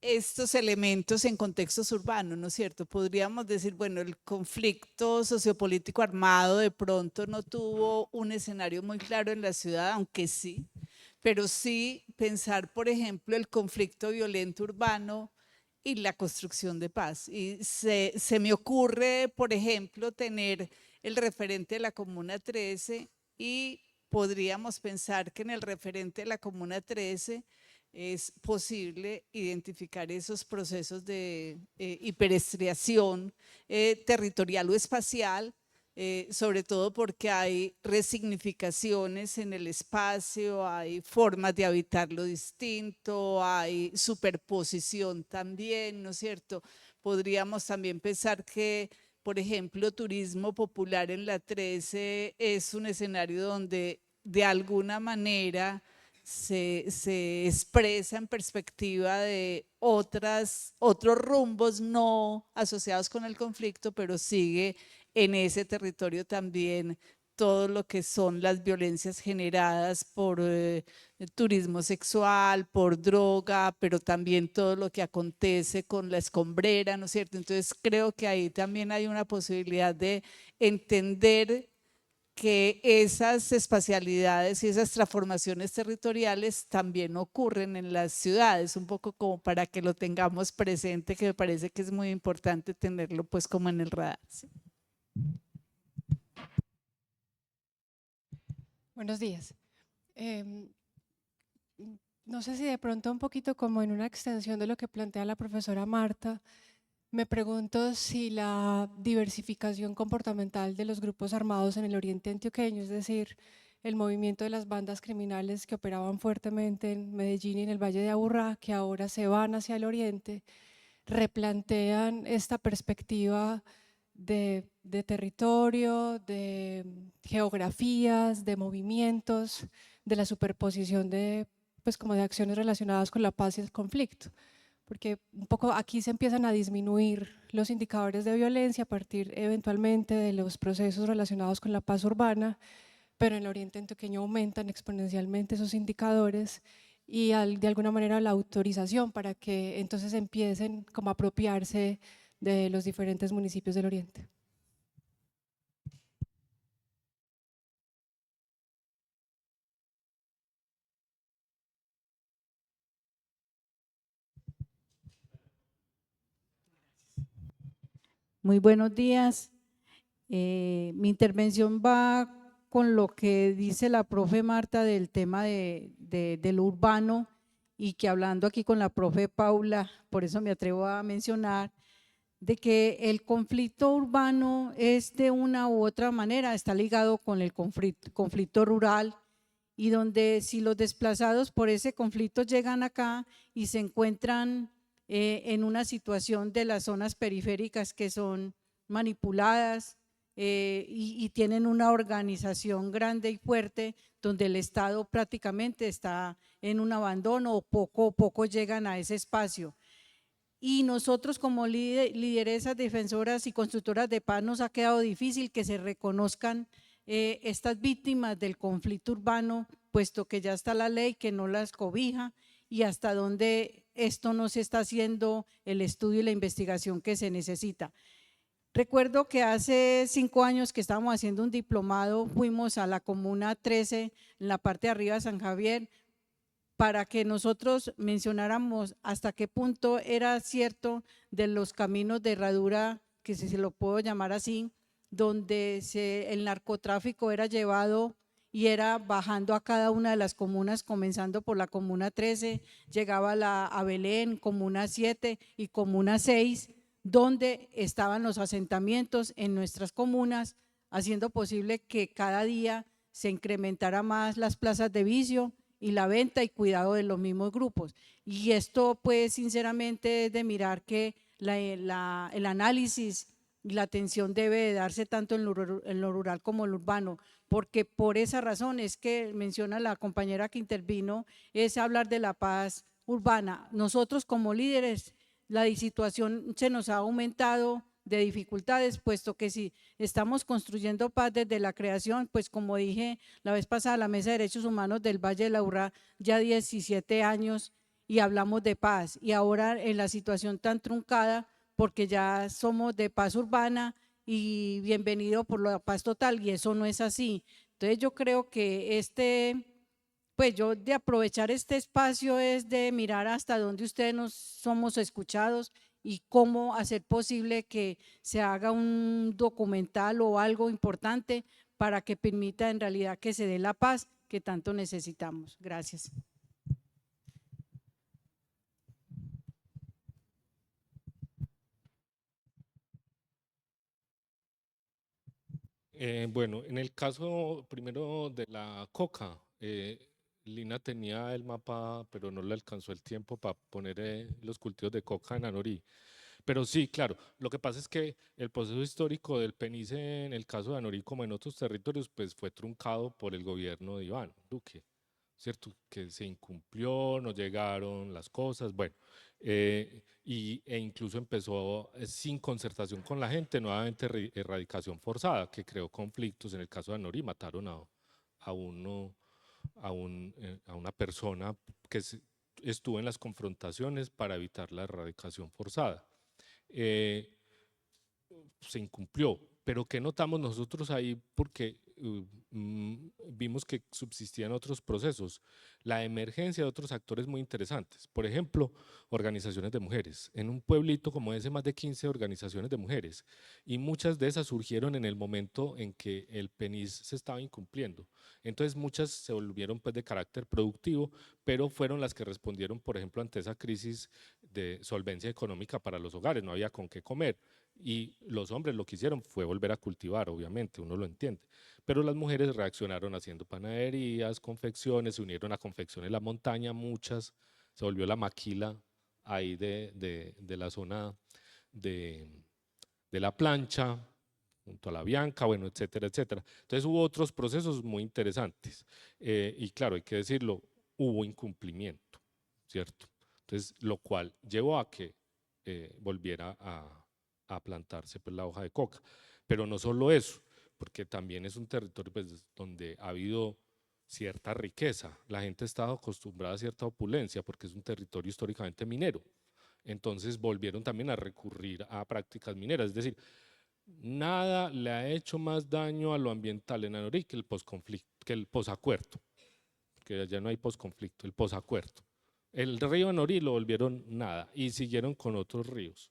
S3: estos elementos en contextos urbanos, ¿no es cierto? Podríamos decir, bueno, el conflicto sociopolítico armado de pronto no tuvo un escenario muy claro en la ciudad, aunque sí, pero sí pensar, por ejemplo, el conflicto violento urbano y la construcción de paz. Y se me ocurre, por ejemplo, tener el referente de la Comuna 13 y podríamos pensar que en el referente de la Comuna 13 es posible identificar esos procesos de hiperestriación territorial o espacial, sobre todo porque hay resignificaciones en el espacio, hay formas de habitarlo distinto, hay superposición también, ¿no es cierto? Podríamos también pensar que, por ejemplo, turismo popular en la 13 es un escenario donde de alguna manera se expresa en perspectiva de otros rumbos no asociados con el conflicto, pero sigue en ese territorio también todo lo que son las violencias generadas por turismo sexual, por droga, pero también todo lo que acontece con la escombrera, ¿no es cierto? Entonces creo que ahí también hay una posibilidad de entender que esas espacialidades y esas transformaciones territoriales también ocurren en las ciudades, un poco como para que lo tengamos presente, que me parece que es muy importante tenerlo pues como en el radar. ¿Sí?
S5: Buenos días. No sé si de pronto un poquito como en una extensión de lo que plantea la profesora Marta, me pregunto si la diversificación comportamental de los grupos armados en el oriente antioqueño, es decir, el movimiento de las bandas criminales que operaban fuertemente en Medellín y en el Valle de Aburrá, que ahora se van hacia el oriente, replantean esta perspectiva de territorio, de geografías, de movimientos, de la superposición de, pues, como de acciones relacionadas con la paz y el conflicto. porque un poco aquí se empiezan a disminuir los indicadores de violencia a partir eventualmente de los procesos relacionados con la paz urbana, pero en el Oriente Antioqueño aumentan exponencialmente esos indicadores y de alguna manera la autorización para que entonces empiecen como a apropiarse de los diferentes municipios del Oriente.
S6: Muy buenos días. Mi intervención va con lo que dice la profe Marta del tema de lo urbano, y que hablando aquí con la profe Paula, por eso me atrevo a mencionar, de que el conflicto urbano es de una u otra manera, está ligado con el conflicto rural, y donde si los desplazados por ese conflicto llegan acá y se encuentran en una situación de las zonas periféricas que son manipuladas y tienen una organización grande y fuerte, donde el Estado prácticamente está en un abandono o poco llegan a ese espacio. Y nosotros como lideresas, defensoras y constructoras de paz nos ha quedado difícil que se reconozcan estas víctimas del conflicto urbano, puesto que ya está la ley que no las cobija, y hasta dónde esto no se está haciendo el estudio y la investigación que se necesita. Recuerdo que hace 5 años que estábamos haciendo un diplomado, fuimos a la Comuna 13, en la parte de arriba de San Javier, para que nosotros mencionáramos hasta qué punto era cierto de los caminos de herradura, que si se lo puedo llamar así, donde el narcotráfico era llevado y era bajando a cada una de las comunas, comenzando por la Comuna 13, llegaba a Belén, Comuna 7 y Comuna 6, donde estaban los asentamientos en nuestras comunas, haciendo posible que cada día se incrementara más las plazas de vicio y la venta y cuidado de los mismos grupos. Y esto pues sinceramente es de mirar que el análisis y la atención debe de darse tanto en lo rural como en lo urbano, porque por esa razón es que menciona la compañera que intervino, es hablar de la paz urbana. Nosotros como líderes, la situación se nos ha aumentado de dificultades, puesto que si estamos construyendo paz desde la creación, pues como dije la vez pasada, la Mesa de Derechos Humanos del Valle de la Urrá, ya 17 años y hablamos de paz, y ahora en la situación tan truncada, porque ya somos de paz urbana y bienvenido por la paz total, y eso no es así. Entonces yo creo que pues yo de aprovechar este espacio es de mirar hasta dónde ustedes nos somos escuchados y cómo hacer posible que se haga un documental o algo importante para que permita en realidad que se dé la paz que tanto necesitamos. Gracias.
S2: Bueno, en el caso primero de la coca, Lina tenía el mapa, pero no le alcanzó el tiempo para poner los cultivos de coca en Anorí. Pero sí, claro, lo que pasa es que el proceso histórico del PENICE en el caso de Anorí, como en otros territorios, pues fue truncado por el gobierno de Iván Duque, ¿cierto? Que se incumplió, no llegaron las cosas, bueno, e incluso empezó sin concertación con la gente, nuevamente erradicación forzada, que creó conflictos. En el caso de Anorí mataron a una persona que estuvo en las confrontaciones para evitar la erradicación forzada. Se incumplió, pero ¿qué notamos nosotros ahí? Porque vimos que subsistían otros procesos, la emergencia de otros actores muy interesantes, por ejemplo, organizaciones de mujeres. En un pueblito como ese, más de 15 organizaciones de mujeres, y muchas de esas surgieron en el momento en que el PENIS se estaba incumpliendo. Entonces muchas se volvieron pues de carácter productivo, pero fueron las que respondieron, por ejemplo, ante esa crisis de solvencia económica para los hogares, no había con qué comer. Y los hombres lo que hicieron fue volver a cultivar, obviamente, uno lo entiende. Pero las mujeres reaccionaron haciendo panaderías, confecciones, se unieron a confecciones La Montaña, muchas, se volvió la maquila ahí de la zona de la plancha, junto a la Bianca, bueno, etcétera, etcétera. Entonces hubo otros procesos muy interesantes. Y claro, hay que decirlo, hubo incumplimiento, ¿cierto? Entonces, lo cual llevó a que volviera a plantarse pues, la hoja de coca. Pero no solo eso, porque también es un territorio pues, donde ha habido cierta riqueza. La gente ha estado acostumbrada a cierta opulencia porque es un territorio históricamente minero. Entonces volvieron también a recurrir a prácticas mineras. Es decir, nada le ha hecho más daño a lo ambiental en Anorí que el posconflicto, que el posacuerdo, que allá no hay posconflicto, el posacuerdo. El río Anorí lo volvieron nada y siguieron con otros ríos.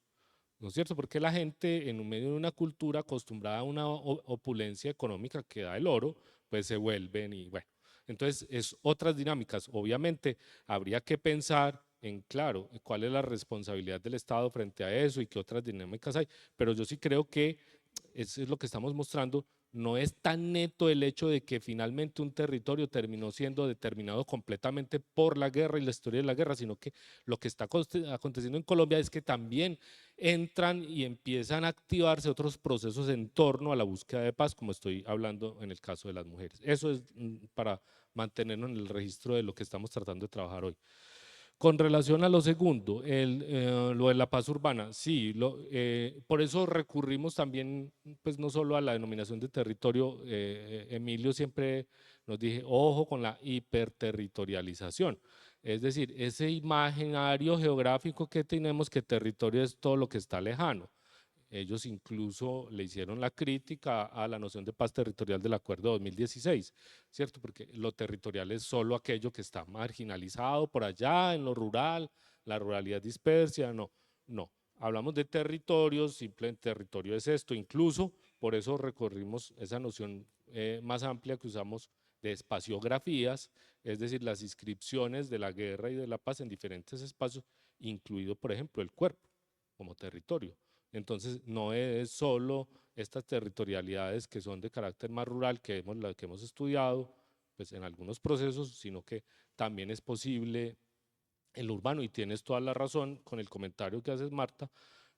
S2: ¿No es cierto? Porque la gente en medio de una cultura acostumbrada a una opulencia económica que da el oro, pues se vuelven y bueno. Entonces, es otras dinámicas. Obviamente, habría que pensar en, claro, cuál es la responsabilidad del Estado frente a eso y qué otras dinámicas hay. Pero yo sí creo que eso es lo que estamos mostrando. No es tan neto el hecho de que finalmente un territorio terminó siendo determinado completamente por la guerra y la historia de la guerra, sino que lo que está aconteciendo en Colombia es que también entran y empiezan a activarse otros procesos en torno a la búsqueda de paz, como estoy hablando en el caso de las mujeres. Eso es para mantenernos en el registro de lo que estamos tratando de trabajar hoy. Con relación a lo segundo, lo de la paz urbana, sí, por eso recurrimos también, pues no solo a la denominación de territorio, Emilio siempre nos dije, ojo con la hiperterritorialización, es decir, ese imaginario geográfico que tenemos que territorio es todo lo que está lejano. Ellos incluso le hicieron la crítica a la noción de paz territorial del Acuerdo 2016, ¿cierto? Porque lo territorial es solo aquello que está marginalizado por allá, en lo rural, la ruralidad dispersa, no, no. Hablamos de territorios, simplemente territorio es esto, incluso por eso recorrimos esa noción más amplia que usamos de espaciografías, es decir, las inscripciones de la guerra y de la paz en diferentes espacios, incluido, por ejemplo, el cuerpo como territorio. Entonces, no es solo estas territorialidades que son de carácter más rural que hemos estudiado pues, en algunos procesos, sino que también es posible el urbano, y tienes toda la razón con el comentario que haces, Marta,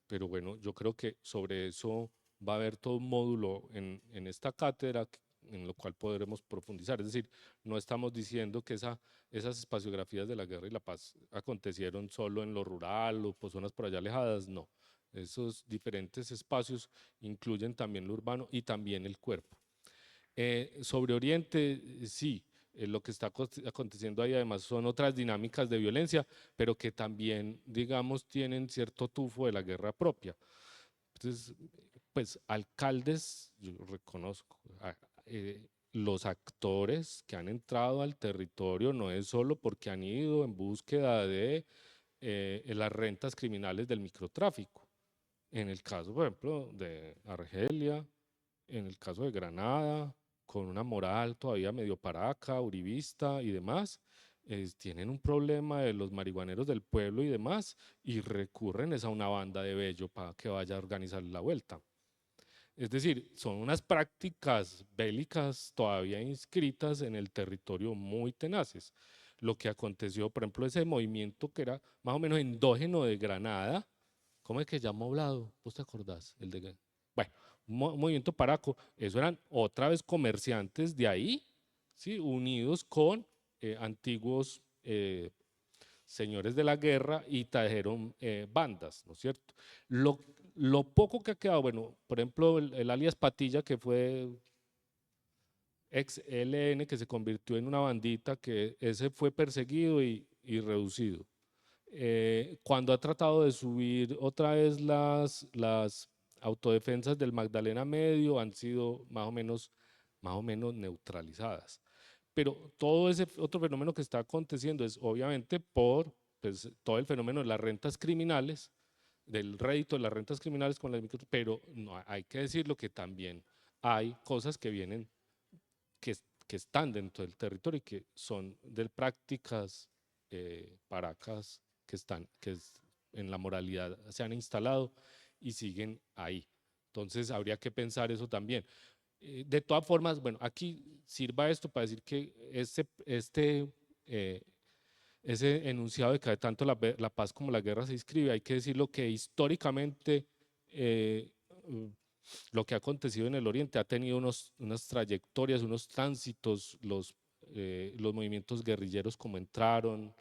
S2: pero bueno, yo creo que sobre eso va a haber todo un módulo en esta cátedra en lo cual podremos profundizar. Es decir, no estamos diciendo que esas espaciografías de la guerra y la paz acontecieron solo en lo rural o por zonas por allá alejadas, no. Esos diferentes espacios incluyen también lo urbano y también el cuerpo. Sobre Oriente, sí, lo que está aconteciendo ahí además son otras dinámicas de violencia, pero que también, digamos, tienen cierto tufo de la guerra propia. Entonces, pues alcaldes, yo reconozco, los actores que han entrado al territorio no es solo porque han ido en búsqueda de las rentas criminales del microtráfico. En el caso, por ejemplo, de Argelia, en el caso de Granada, con una moral todavía medio paraca, uribista y demás, tienen un problema de los marihuaneros del pueblo y demás, y recurren a una banda de Bello para que vaya a organizar la vuelta. Es decir, son unas prácticas bélicas todavía inscritas en el territorio muy tenaces. Lo que aconteció, por ejemplo, ese movimiento que era más o menos endógeno de Granada, ¿cómo es que se llama Oblado? ¿Vos te acordás? Bueno, un movimiento paraco, eso eran otra vez comerciantes de ahí, ¿sí? Unidos con antiguos señores de la guerra y trajeron bandas, ¿no es cierto? Lo poco que ha quedado, bueno, por ejemplo, el alias Patilla, que fue ex LN, que se convirtió en una bandita, que ese fue perseguido y reducido. Cuando ha tratado de subir otra vez las autodefensas del Magdalena Medio, han sido más o menos neutralizadas. Pero todo ese otro fenómeno que está aconteciendo es obviamente por pues, todo el fenómeno de las rentas criminales, del rédito de las rentas criminales con las micro, pero no, hay que decirlo que también hay cosas que vienen, que están dentro del territorio y que son de prácticas paracas que en la moralidad se han instalado y siguen ahí. Entonces habría que pensar eso también. De todas formas, bueno, aquí sirva esto para decir que ese enunciado de que tanto la paz como la guerra se inscribe, hay que decirlo que históricamente lo que ha acontecido en el Oriente ha tenido unas trayectorias, unos tránsitos, los movimientos guerrilleros como entraron,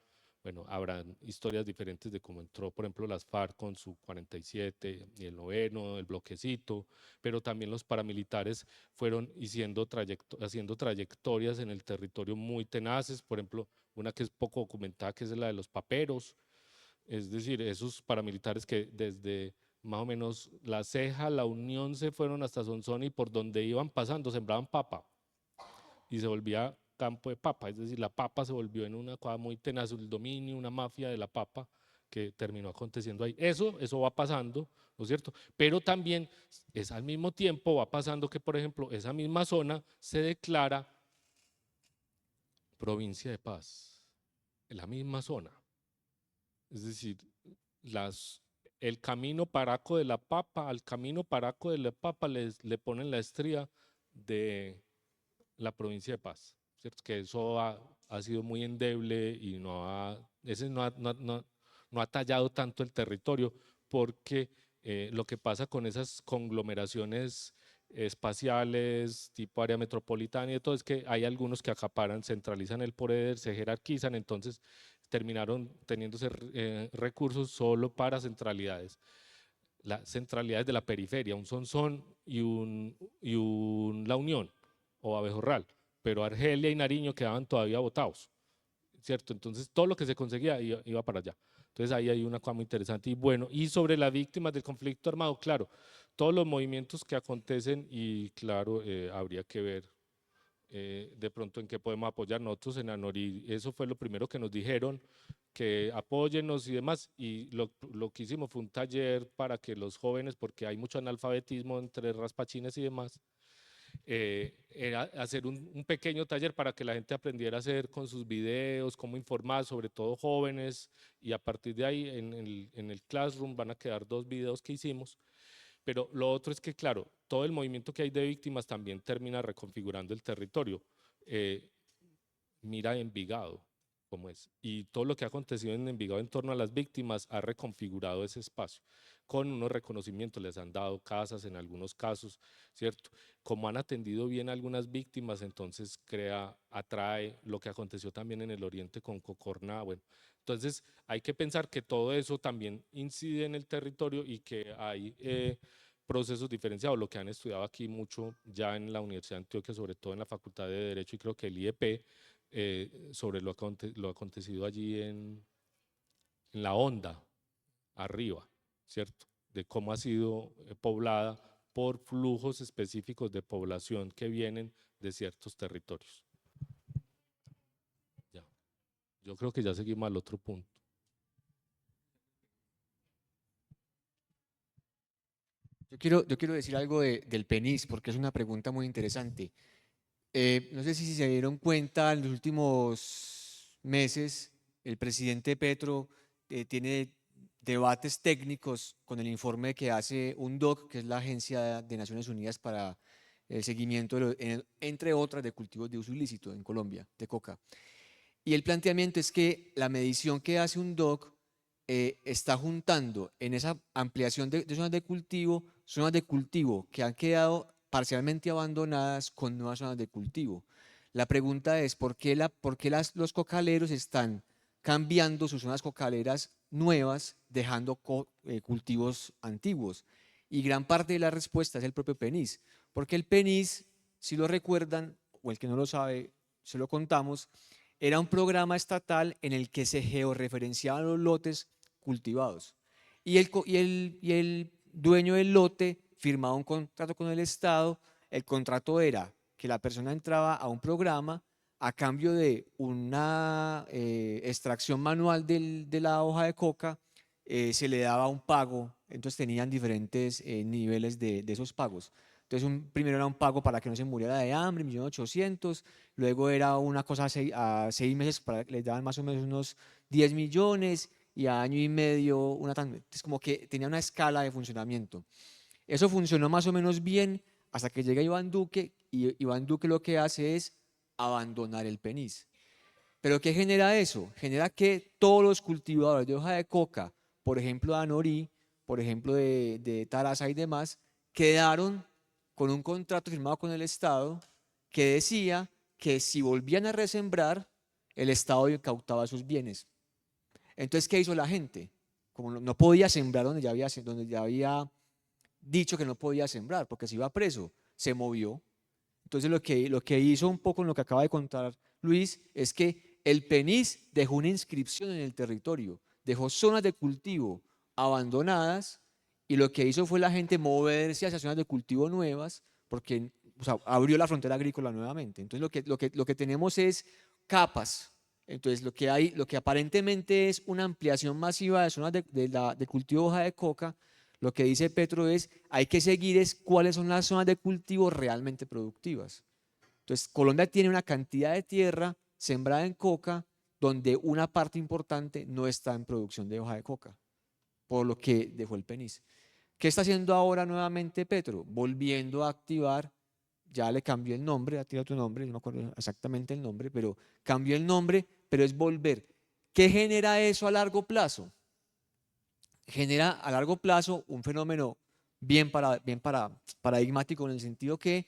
S2: bueno, habrán historias diferentes de cómo entró, por ejemplo, las FARC con su 47 y el 9º, el bloquecito, pero también los paramilitares fueron haciendo trayectorias en el territorio muy tenaces, por ejemplo, una que es poco documentada, que es la de los paperos, es decir, esos paramilitares que desde más o menos La Ceja, La Unión se fueron hasta Sonsón y por donde iban pasando sembraban papa y se volvía campo de papa, es decir, la papa se volvió en una cosa muy tenaz, el dominio, una mafia de la papa que terminó aconteciendo ahí. Eso va pasando, ¿no es cierto? Pero también es al mismo tiempo va pasando que, por ejemplo, esa misma zona se declara provincia de paz, en la misma zona. Es decir, el camino paraco de la papa, al camino paraco de la papa le ponen la estría de la provincia de Paz, ¿cierto? Que eso ha sido muy endeble y no ha tallado tanto el territorio, porque lo que pasa con esas conglomeraciones espaciales, tipo área metropolitana y todo, es que hay algunos que acaparan, centralizan el poder, se jerarquizan, entonces terminaron teniéndose recursos solo para centralidades. Las centralidades de la periferia, un Sonsón y un La Unión o Abejorral, pero Argelia y Nariño quedaban todavía votados, ¿cierto? Entonces todo lo que se conseguía iba para allá. Entonces ahí hay una cosa muy interesante. Y bueno, y sobre las víctimas del conflicto armado, claro, todos los movimientos que acontecen y claro, habría que ver de pronto en qué podemos apoyar. Nosotros en ANORI, eso fue lo primero que nos dijeron, que apóyennos y demás, y lo que hicimos fue un taller para que los jóvenes, porque hay mucho analfabetismo entre raspachines y demás, era hacer un pequeño taller para que la gente aprendiera a hacer con sus videos, cómo informar, sobre todo jóvenes, y a partir de ahí en el Classroom van a quedar 2 videos que hicimos. Pero lo otro es que, claro, todo el movimiento que hay de víctimas también termina reconfigurando el territorio. Mira Envigado, cómo es. Y todo lo que ha acontecido en Envigado en torno a las víctimas ha reconfigurado ese espacio. Con unos reconocimientos, les han dado casas en algunos casos, ¿cierto? Como han atendido bien a algunas víctimas, entonces atrae lo que aconteció también en el Oriente con Cocorná. Bueno, entonces hay que pensar que todo eso también incide en el territorio y que hay procesos diferenciados, lo que han estudiado aquí mucho ya en la Universidad de Antioquia, sobre todo en la Facultad de Derecho y creo que el IEP, sobre lo acontecido allí en la onda, arriba, ¿cierto? De cómo ha sido poblada por flujos específicos de población que vienen de ciertos territorios. Ya. Yo creo que ya seguimos al otro punto.
S7: Yo quiero decir algo del PENIS, porque es una pregunta muy interesante. No sé si se dieron cuenta, en los últimos meses el presidente Petro tiene debates técnicos con el informe que hace UNDOC, que es la Agencia de Naciones Unidas para el seguimiento, entre otras, de cultivos de uso ilícito en Colombia, de coca. Y el planteamiento es que la medición que hace UNDOC está juntando en esa ampliación de zonas de cultivo que han quedado parcialmente abandonadas con nuevas zonas de cultivo. La pregunta es, ¿por qué los cocaleros están cambiando sus zonas cocaleras nuevas, dejando cultivos antiguos? Y gran parte de la respuesta es el propio PENIS, porque el PENIS, si lo recuerdan, o el que no lo sabe, se lo contamos, era un programa estatal en el que se georreferenciaban los lotes cultivados. Y el dueño del lote firmaba un contrato con el Estado. El contrato era que la persona entraba a un programa a cambio de una extracción manual de la hoja de coca, se le daba un pago, entonces tenían diferentes niveles de esos pagos. Entonces primero era un pago para que no se muriera de hambre, 1.800.000, luego era una cosa a 6 meses, les daban más o menos unos 10 millones, y a año y medio entonces como que tenía una escala de funcionamiento. Eso funcionó más o menos bien hasta que llega Iván Duque, y Iván Duque lo que hace es abandonar el PENIS. ¿Pero qué genera eso? Genera que todos los cultivadores de hoja de coca, por ejemplo de Anorí, por ejemplo de Taraza y demás, quedaron con un contrato firmado con el Estado que decía que si volvían a resembrar, el Estado incautaba sus bienes. Entonces, ¿qué hizo la gente? Como no podía sembrar donde ya había dicho que no podía sembrar, porque se iba preso, se movió. Entonces, lo que hizo un poco en lo que acaba de contar Luis es que el PENIS dejó una inscripción en el territorio, dejó zonas de cultivo abandonadas, y lo que hizo fue la gente moverse hacia zonas de cultivo nuevas, porque, o sea, abrió la frontera agrícola nuevamente. Entonces, lo que tenemos es capas. Entonces, lo que aparentemente es una ampliación masiva de zonas de cultivo de hoja de coca, lo que dice Petro es, hay que seguir es cuáles son las zonas de cultivo realmente productivas. Entonces, Colombia tiene una cantidad de tierra sembrada en coca donde una parte importante no está en producción de hoja de coca, por lo que dejó el PENIS. ¿Qué está haciendo ahora nuevamente Petro? Volviendo a activar, ya le cambió el nombre, ha tirado otro nombre, no me acuerdo exactamente el nombre, pero cambió el nombre, pero es volver. ¿Qué genera eso a largo plazo? Genera a largo plazo un fenómeno bien paradigmático, en el sentido que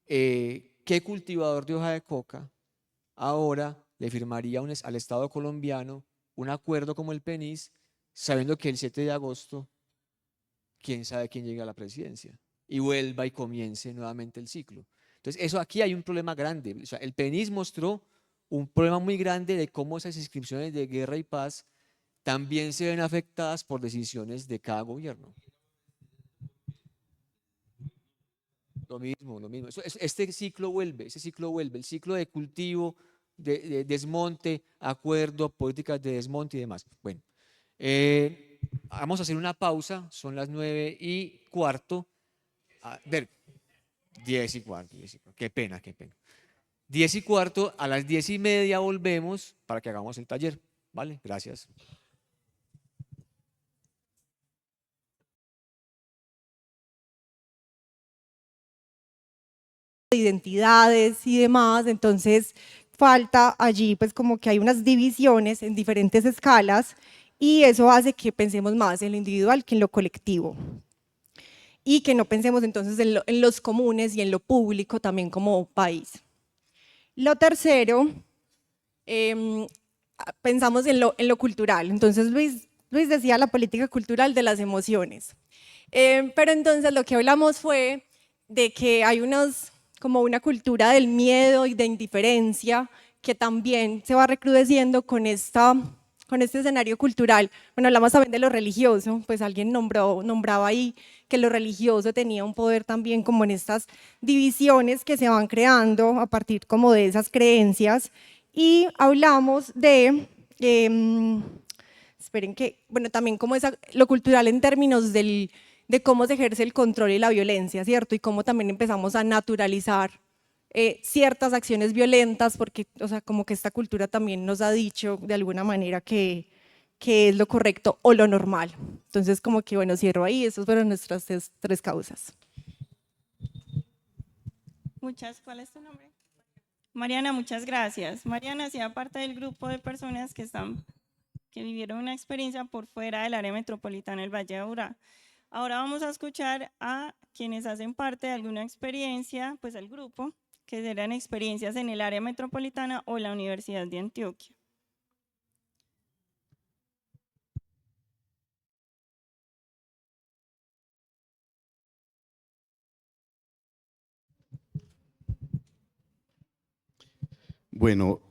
S7: ¿qué cultivador de hoja de coca ahora le firmaría al Estado colombiano un acuerdo como el PENIS, sabiendo que el 7 de agosto quién sabe quién llega a la presidencia y vuelva y comience nuevamente el ciclo? Entonces, aquí hay un problema grande. O sea, el PENIS mostró un problema muy grande de cómo esas inscripciones de guerra y paz también se ven afectadas por decisiones de cada gobierno. Lo mismo. Este ciclo vuelve, el ciclo de cultivo, de desmonte, acuerdo, políticas de desmonte y demás. Bueno, vamos a hacer una pausa, son las 9:15. A ver, 10:15, qué pena. 10:15, a las 10:30 volvemos para que hagamos el taller, ¿vale? Gracias.
S8: De identidades y demás, entonces falta allí pues como que hay unas divisiones en diferentes escalas y eso hace que pensemos más en lo individual que en lo colectivo y que no pensemos entonces en los comunes y en lo público también como país. Lo tercero, pensamos en lo cultural, entonces Luis decía la política cultural de las emociones, pero entonces lo que hablamos fue de que hay como una cultura del miedo y de indiferencia que también se va recrudeciendo con este escenario cultural. Bueno, hablamos también de lo religioso, pues alguien nombraba ahí que lo religioso tenía un poder también como en estas divisiones que se van creando a partir como de esas creencias, y hablamos de, esperen que, bueno, también como lo cultural en términos de cómo se ejerce el control y la violencia, ¿cierto? Y cómo también empezamos a naturalizar ciertas acciones violentas, porque, o sea, como que esta cultura también nos ha dicho de alguna manera que es lo correcto o lo normal. Entonces, como que, bueno, cierro ahí, esas fueron nuestras tres causas.
S1: ¿Cuál es tu nombre? Mariana, muchas gracias. Mariana hacía parte del grupo de personas que vivieron una experiencia por fuera del área metropolitana del Valle de Aburrá. Ahora vamos a escuchar a quienes hacen parte de alguna experiencia, pues el grupo, que serán experiencias en el área metropolitana o la Universidad de Antioquia.
S9: Bueno,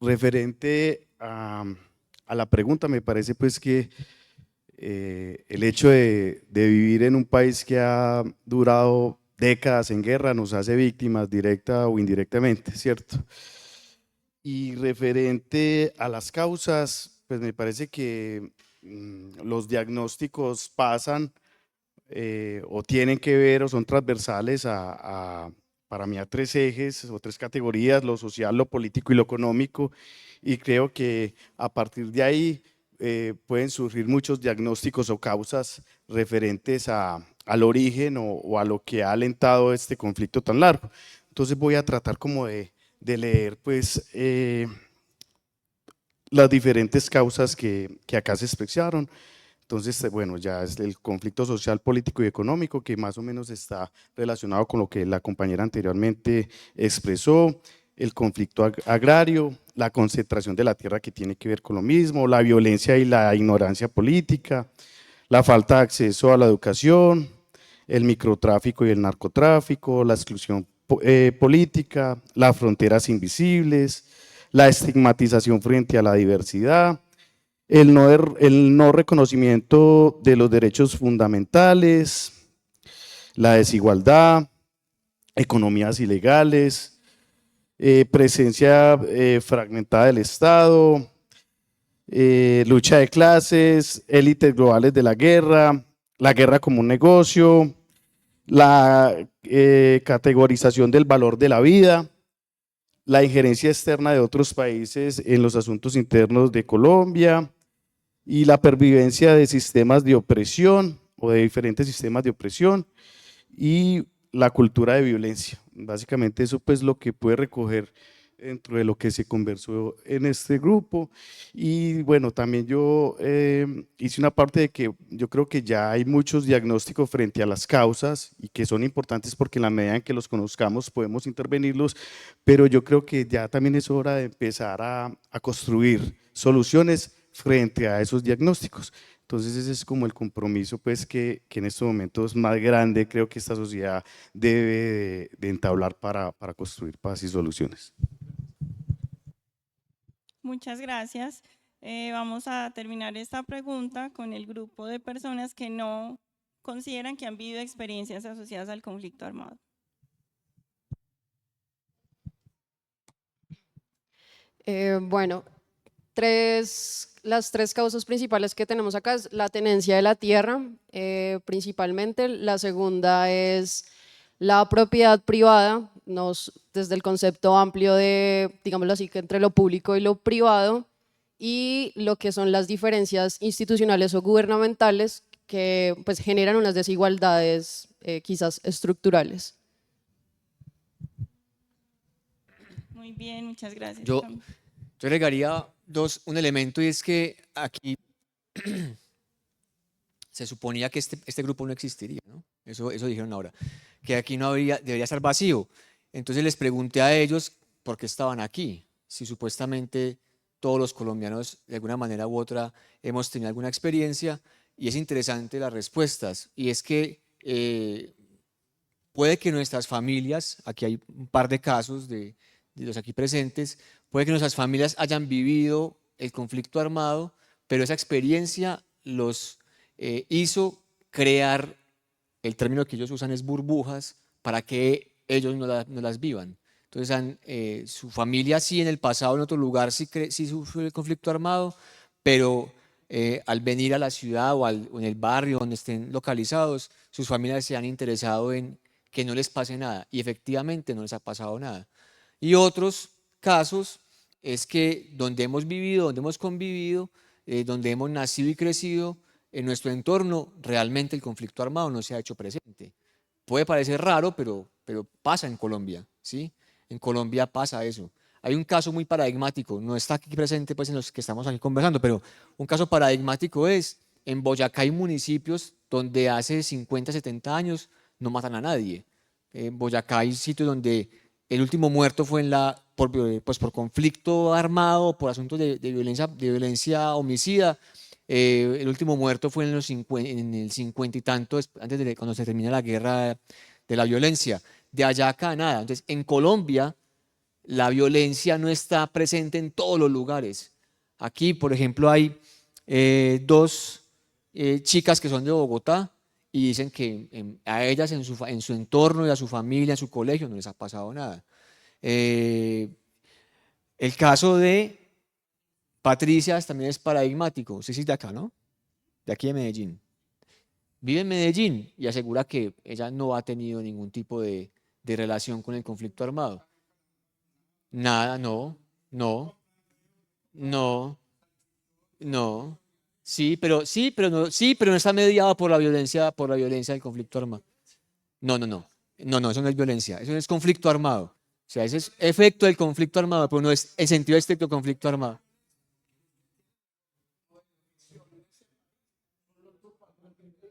S9: referente a la pregunta, me parece pues que el hecho de vivir en un país que ha durado décadas en guerra nos hace víctimas directa o indirectamente, ¿cierto? Y referente a las causas, pues me parece que los diagnósticos pasan o tienen que ver o son transversales para mí a tres ejes o tres categorías: lo social, lo político y lo económico, y creo que a partir de ahí pueden surgir muchos diagnósticos o causas referentes al origen o a lo que ha alentado este conflicto tan largo. Entonces voy a tratar como de leer pues las diferentes causas que acá se expresaron. Entonces, bueno, ya es el conflicto social, político y económico, que más o menos está relacionado con lo que la compañera anteriormente expresó. el conflicto agrario, la concentración de la tierra que tiene que ver con lo mismo, la violencia y la ignorancia política, la falta de acceso a la educación, el microtráfico y el narcotráfico, la exclusión política, las fronteras invisibles, la estigmatización frente a la diversidad, el no reconocimiento de los derechos fundamentales, la desigualdad, economías ilegales, presencia fragmentada del Estado, lucha de clases, élites globales de la guerra como un negocio, la categorización del valor de la vida, la injerencia externa de otros países en los asuntos internos de Colombia y la pervivencia de sistemas de opresión o de diferentes sistemas de opresión y la cultura de violencia. Básicamente eso pues lo que puede recoger dentro de lo que se conversó en este grupo. Y bueno, también yo hice una parte de que yo creo que ya hay muchos diagnósticos frente a las causas y que son importantes porque en la medida en que los conozcamos podemos intervenirlos, pero yo creo que ya también es hora de empezar a construir soluciones frente a esos diagnósticos. Entonces ese es como el compromiso pues que en estos momentos más grande creo que esta sociedad debe de entablar para construir paz y soluciones.
S1: Muchas gracias. Vamos a terminar esta pregunta con el grupo de personas que no consideran que han vivido experiencias asociadas al conflicto armado.
S10: Bueno, las tres causas principales que tenemos acá es la tenencia de la tierra, principalmente. La segunda es la propiedad privada, desde el concepto amplio de, digámoslo así, que entre lo público y lo privado, y lo que son las diferencias institucionales o gubernamentales que pues generan unas desigualdades quizás estructurales.
S1: Muy bien, muchas gracias.
S7: Yo agregaría un elemento, y es que aquí se suponía que este grupo no existiría, ¿no? Eso dijeron ahora, que aquí debería estar vacío. Entonces les pregunté a ellos por qué estaban aquí, si supuestamente todos los colombianos de alguna manera u otra hemos tenido alguna experiencia, y es interesante las respuestas, y es que puede que nuestras familias, aquí hay un par de casos de los aquí presentes, puede que nuestras familias hayan vivido el conflicto armado, pero esa experiencia los hizo crear, el término que ellos usan es burbujas, para que ellos no las vivan. Entonces, su familia sí en el pasado, en otro lugar, sí sufrió el conflicto armado, pero al venir a la ciudad o en el barrio donde estén localizados, sus familias se han interesado en que no les pase nada, y efectivamente no les ha pasado nada. Y otros casos es que donde hemos vivido, donde hemos convivido, donde hemos nacido y crecido, en nuestro entorno realmente el conflicto armado no se ha hecho presente. Puede parecer raro, pero pasa en Colombia, ¿sí? En Colombia pasa eso. Hay un caso muy paradigmático, no está aquí presente pues en los que estamos aquí conversando, pero un caso paradigmático es, en Boyacá hay municipios donde hace 50, 70 años no matan a nadie. En Boyacá hay sitios donde el último muerto fue por conflicto armado, por asuntos de violencia homicida. El último muerto fue en el 50 y tanto, antes de cuando se termina la guerra de la violencia. De allá acá nada. Entonces, en Colombia, la violencia no está presente en todos los lugares. Aquí, por ejemplo, hay dos chicas que son de Bogotá y dicen que a ellas en su entorno y a su familia, en su colegio, no les ha pasado nada. El caso de Patricia también es paradigmático. Usted sí es de acá, ¿no? De aquí de Medellín. Vive en Medellín y asegura que ella no ha tenido ningún tipo de relación con el conflicto armado. Nada, no. Sí, pero no está mediado por la violencia del conflicto armado. No, eso no es violencia, eso es conflicto armado. O sea, ese es efecto del conflicto armado, pero no es el sentido estricto del conflicto armado.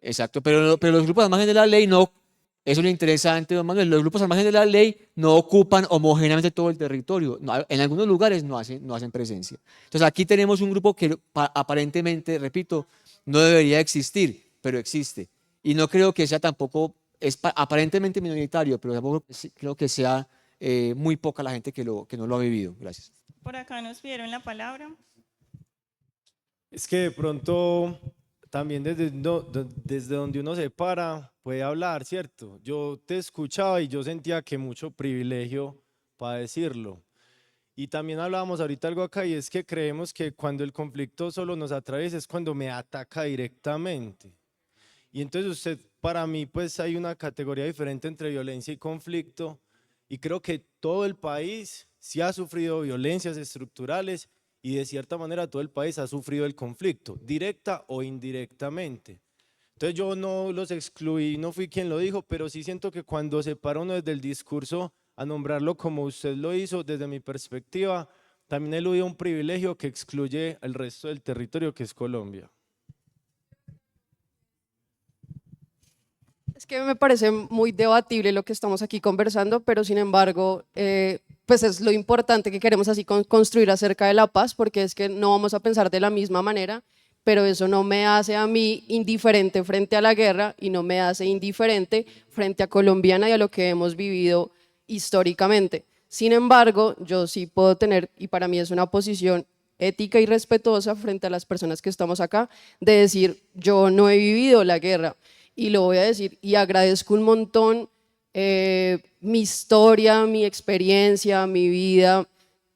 S7: Exacto, pero los grupos al margen de la ley no Eso es lo interesante, don Manuel. Los grupos al margen de la ley no ocupan homogéneamente todo el territorio. En algunos lugares no hacen presencia. Entonces aquí tenemos un grupo que aparentemente, repito, no debería existir, pero existe. Y no creo que sea tampoco, aparentemente minoritario, pero tampoco creo que sea muy poca la gente que no lo ha vivido. Gracias.
S1: Por acá nos pidieron la palabra.
S11: Es que de pronto también desde donde uno se para puede hablar, ¿cierto? Yo te escuchaba y yo sentía que mucho privilegio para decirlo. Y también hablábamos ahorita algo acá y es que creemos que cuando el conflicto solo nos atraviesa es cuando me ataca directamente. Y entonces usted, para mí, pues hay una categoría diferente entre violencia y conflicto y creo que todo el país sí ha sufrido violencias estructurales y de cierta manera todo el país ha sufrido el conflicto, directa o indirectamente. Entonces yo no los excluí, no fui quien lo dijo, pero sí siento que cuando se para uno desde el discurso a nombrarlo como usted lo hizo, desde mi perspectiva, también elude un privilegio que excluye al resto del territorio que es Colombia.
S10: Es que me parece muy debatible lo que estamos aquí conversando, pero sin embargo, pues es lo importante que queremos así construir acerca de la paz, porque es que no vamos a pensar de la misma manera, pero eso no me hace a mí indiferente frente a la guerra y no me hace indiferente frente a colombiana y a lo que hemos vivido históricamente. Sin embargo, yo sí puedo tener, y para mí es una posición ética y respetuosa frente a las personas que estamos acá, de decir, yo no he vivido la guerra, y lo voy a decir, y agradezco un montón mi historia, mi experiencia, mi vida,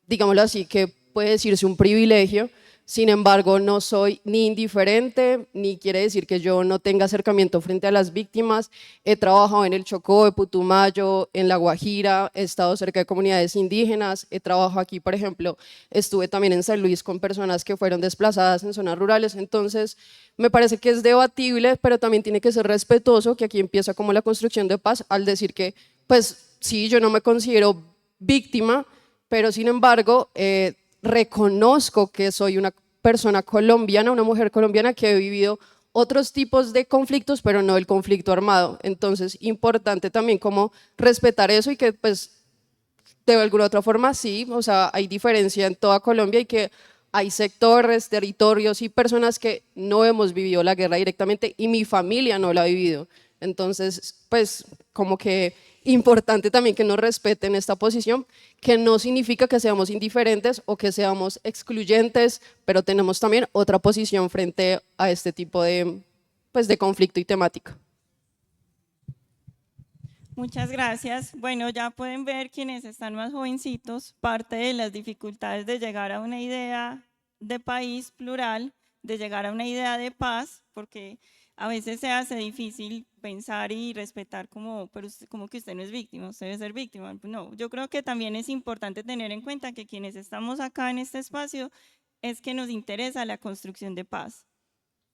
S10: digámoslo así, que puede decirse un privilegio. Sin embargo, no soy ni indiferente, ni quiere decir que yo no tenga acercamiento frente a las víctimas. He trabajado en el Chocó, en Putumayo, en La Guajira, he estado cerca de comunidades indígenas, he trabajado aquí, por ejemplo, estuve también en San Luis con personas que fueron desplazadas en zonas rurales. Entonces, me parece que es debatible, pero también tiene que ser respetuoso, que aquí empieza como la construcción de paz, al decir que, pues sí, yo no me considero víctima, pero sin embargo, reconozco que soy una persona colombiana, una mujer colombiana que he vivido otros tipos de conflictos, pero no el conflicto armado. Entonces, importante también como respetar eso y que pues de alguna otra forma sí, o sea, hay diferencia en toda Colombia y que hay sectores, territorios y personas que no hemos vivido la guerra directamente y mi familia no la ha vivido. Entonces, pues como que importante también que nos respeten esta posición, que no significa que seamos indiferentes o que seamos excluyentes, pero tenemos también otra posición frente a este tipo de, pues, de conflicto y temática.
S1: Muchas gracias. Bueno, ya pueden ver quienes están más jovencitos, parte de las dificultades de llegar a una idea de país plural, de llegar a una idea de paz, porque a veces se hace difícil pensar y respetar pero como que usted no es víctima, usted debe ser víctima. No, yo creo que también es importante tener en cuenta que quienes estamos acá en este espacio es que nos interesa la construcción de paz.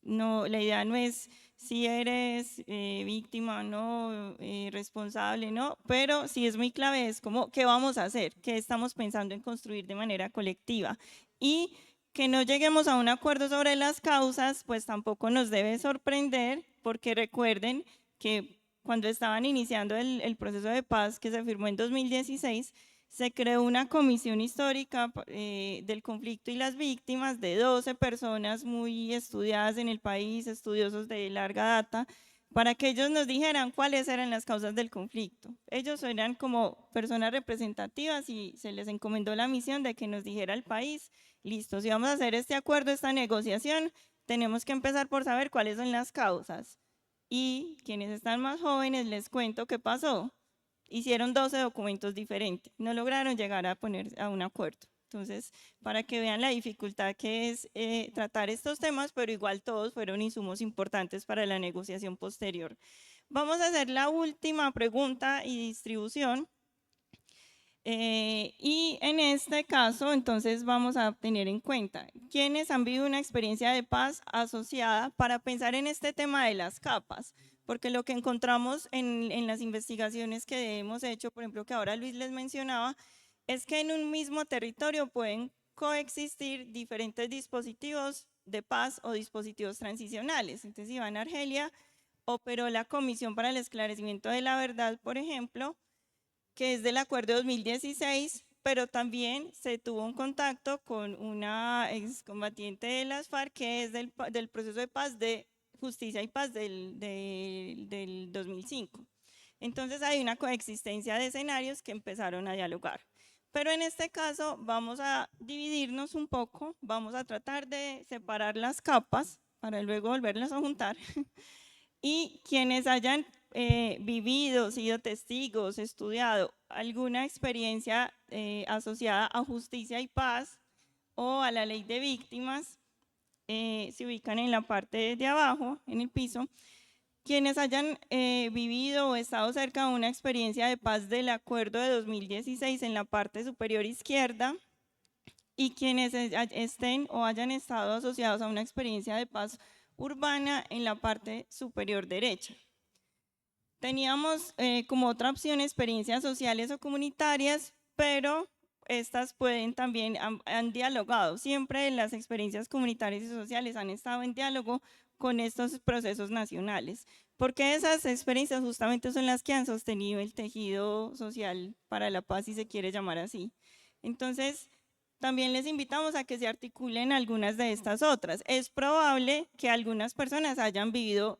S1: No, la idea no es si eres víctima, no, responsable, no, pero sí es muy clave, es como, ¿qué vamos a hacer? ¿Qué estamos pensando en construir de manera colectiva? Y que no lleguemos a un acuerdo sobre las causas, pues tampoco nos debe sorprender, porque recuerden que cuando estaban iniciando el proceso de paz que se firmó en 2016, se creó una comisión histórica del conflicto y las víctimas de 12 personas muy estudiadas en el país, estudiosos de larga data, para que ellos nos dijeran cuáles eran las causas del conflicto. Ellos eran como personas representativas y se les encomendó la misión de que nos dijera el país, listo, si vamos a hacer este acuerdo, esta negociación, tenemos que empezar por saber cuáles son las causas. Y quienes están más jóvenes, les cuento qué pasó. Hicieron 12 documentos diferentes, no lograron llegar a poner a un acuerdo. Entonces, para que vean la dificultad que es tratar estos temas, pero igual todos fueron insumos importantes para la negociación posterior. Vamos a hacer la última pregunta y distribución. Y en este caso, entonces, vamos a tener en cuenta quiénes han vivido una experiencia de paz asociada para pensar en este tema de las capas, porque lo que encontramos en las investigaciones que hemos hecho, por ejemplo, que ahora Luis les mencionaba, es que en un mismo territorio pueden coexistir diferentes dispositivos de paz o dispositivos transicionales. Entonces, si van a Argelia, operó la Comisión para el Esclarecimiento de la Verdad, por ejemplo, que es del acuerdo de 2016, pero también se tuvo un contacto con una excombatiente de las FARC que es del proceso de paz de Justicia y Paz del 2005. Entonces hay una coexistencia de escenarios que empezaron a dialogar. Pero en este caso vamos a dividirnos un poco, vamos a tratar de separar las capas para luego volverlas a juntar. Y quienes hayan vivido, sido testigos, estudiado alguna experiencia asociada a justicia y paz o a la ley de víctimas, se ubican en la parte de abajo, en el piso. Quienes hayan vivido o estado cerca de una experiencia de paz del acuerdo de 2016 en la parte superior izquierda, y quienes estén o hayan estado asociados a una experiencia de paz urbana en la parte superior derecha. Teníamos como otra opción experiencias sociales o comunitarias, pero estas pueden también, han dialogado. Siempre las experiencias comunitarias y sociales han estado en diálogo con estos procesos nacionales, porque esas experiencias justamente son las que han sostenido el tejido social para la paz, si se quiere llamar así. Entonces, también les invitamos a que se articulen algunas de estas otras. Es probable que algunas personas hayan vivido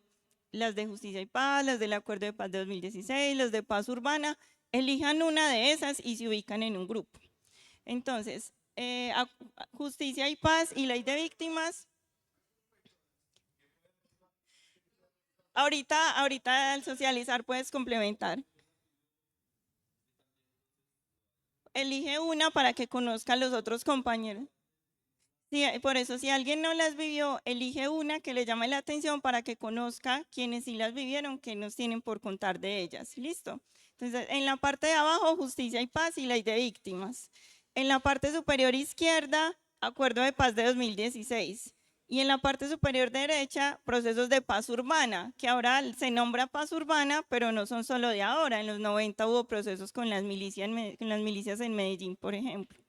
S1: las de Justicia y Paz, las del Acuerdo de Paz de 2016, las de Paz Urbana, elijan una de esas y se ubican en un grupo. Entonces, Justicia y Paz y Ley de Víctimas. Ahorita al socializar puedes complementar. Elige una para que conozca a los otros compañeros. Sí, por eso, si alguien no las vivió, elige una que le llame la atención para que conozca quienes sí las vivieron, que nos tienen por contar de ellas. ¿Listo? Entonces, en la parte de abajo, Justicia y Paz y Ley de Víctimas. En la parte superior izquierda, Acuerdo de Paz de 2016. Y en la parte superior derecha, procesos de paz urbana, que ahora se nombra paz urbana, pero no son solo de ahora. En los 90 hubo procesos con las milicias en Medellín, por ejemplo.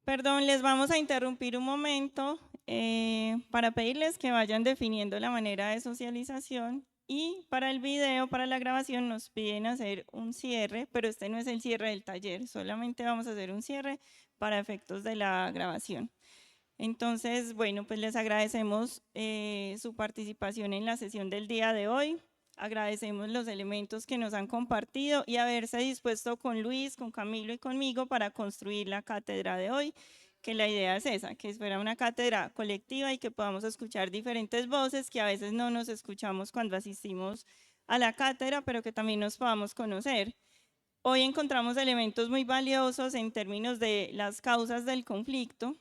S1: Perdón, les vamos a interrumpir un momento para pedirles que vayan definiendo la manera de socialización, y para el video, para la grabación, nos piden hacer un cierre, pero este no es el cierre del taller, solamente vamos a hacer un cierre para efectos de la grabación. Entonces, bueno, pues les agradecemos su participación en la sesión del día de hoy. Agradecemos los elementos que nos han compartido y haberse dispuesto con Luis, con Camilo y conmigo para construir la cátedra de hoy, que la idea es esa, que fuera una cátedra colectiva y que podamos escuchar diferentes voces que a veces no nos escuchamos cuando asistimos a la cátedra, pero que también nos podamos conocer. Hoy encontramos elementos muy valiosos en términos de las causas del conflicto.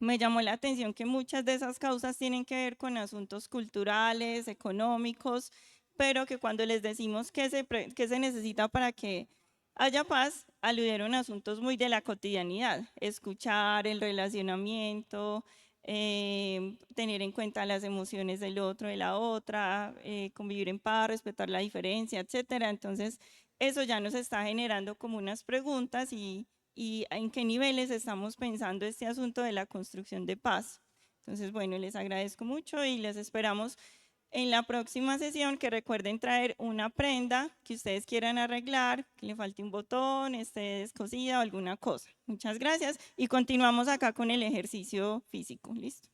S1: Me llamó la atención que muchas de esas causas tienen que ver con asuntos culturales, económicos, pero que cuando les decimos qué se necesita para que Haya paz aludieron a asuntos muy de la cotidianidad, escuchar, el relacionamiento, tener en cuenta las emociones del otro, de la otra, convivir en paz, respetar la diferencia, etcétera. Entonces, eso ya nos está generando como unas preguntas y en qué niveles estamos pensando este asunto de la construcción de paz. Entonces, bueno, les agradezco mucho y les esperamos en la próxima sesión, que recuerden traer una prenda que ustedes quieran arreglar, que le falte un botón, esté descosida o alguna cosa. Muchas gracias y continuamos acá con el ejercicio físico. ¿Listo?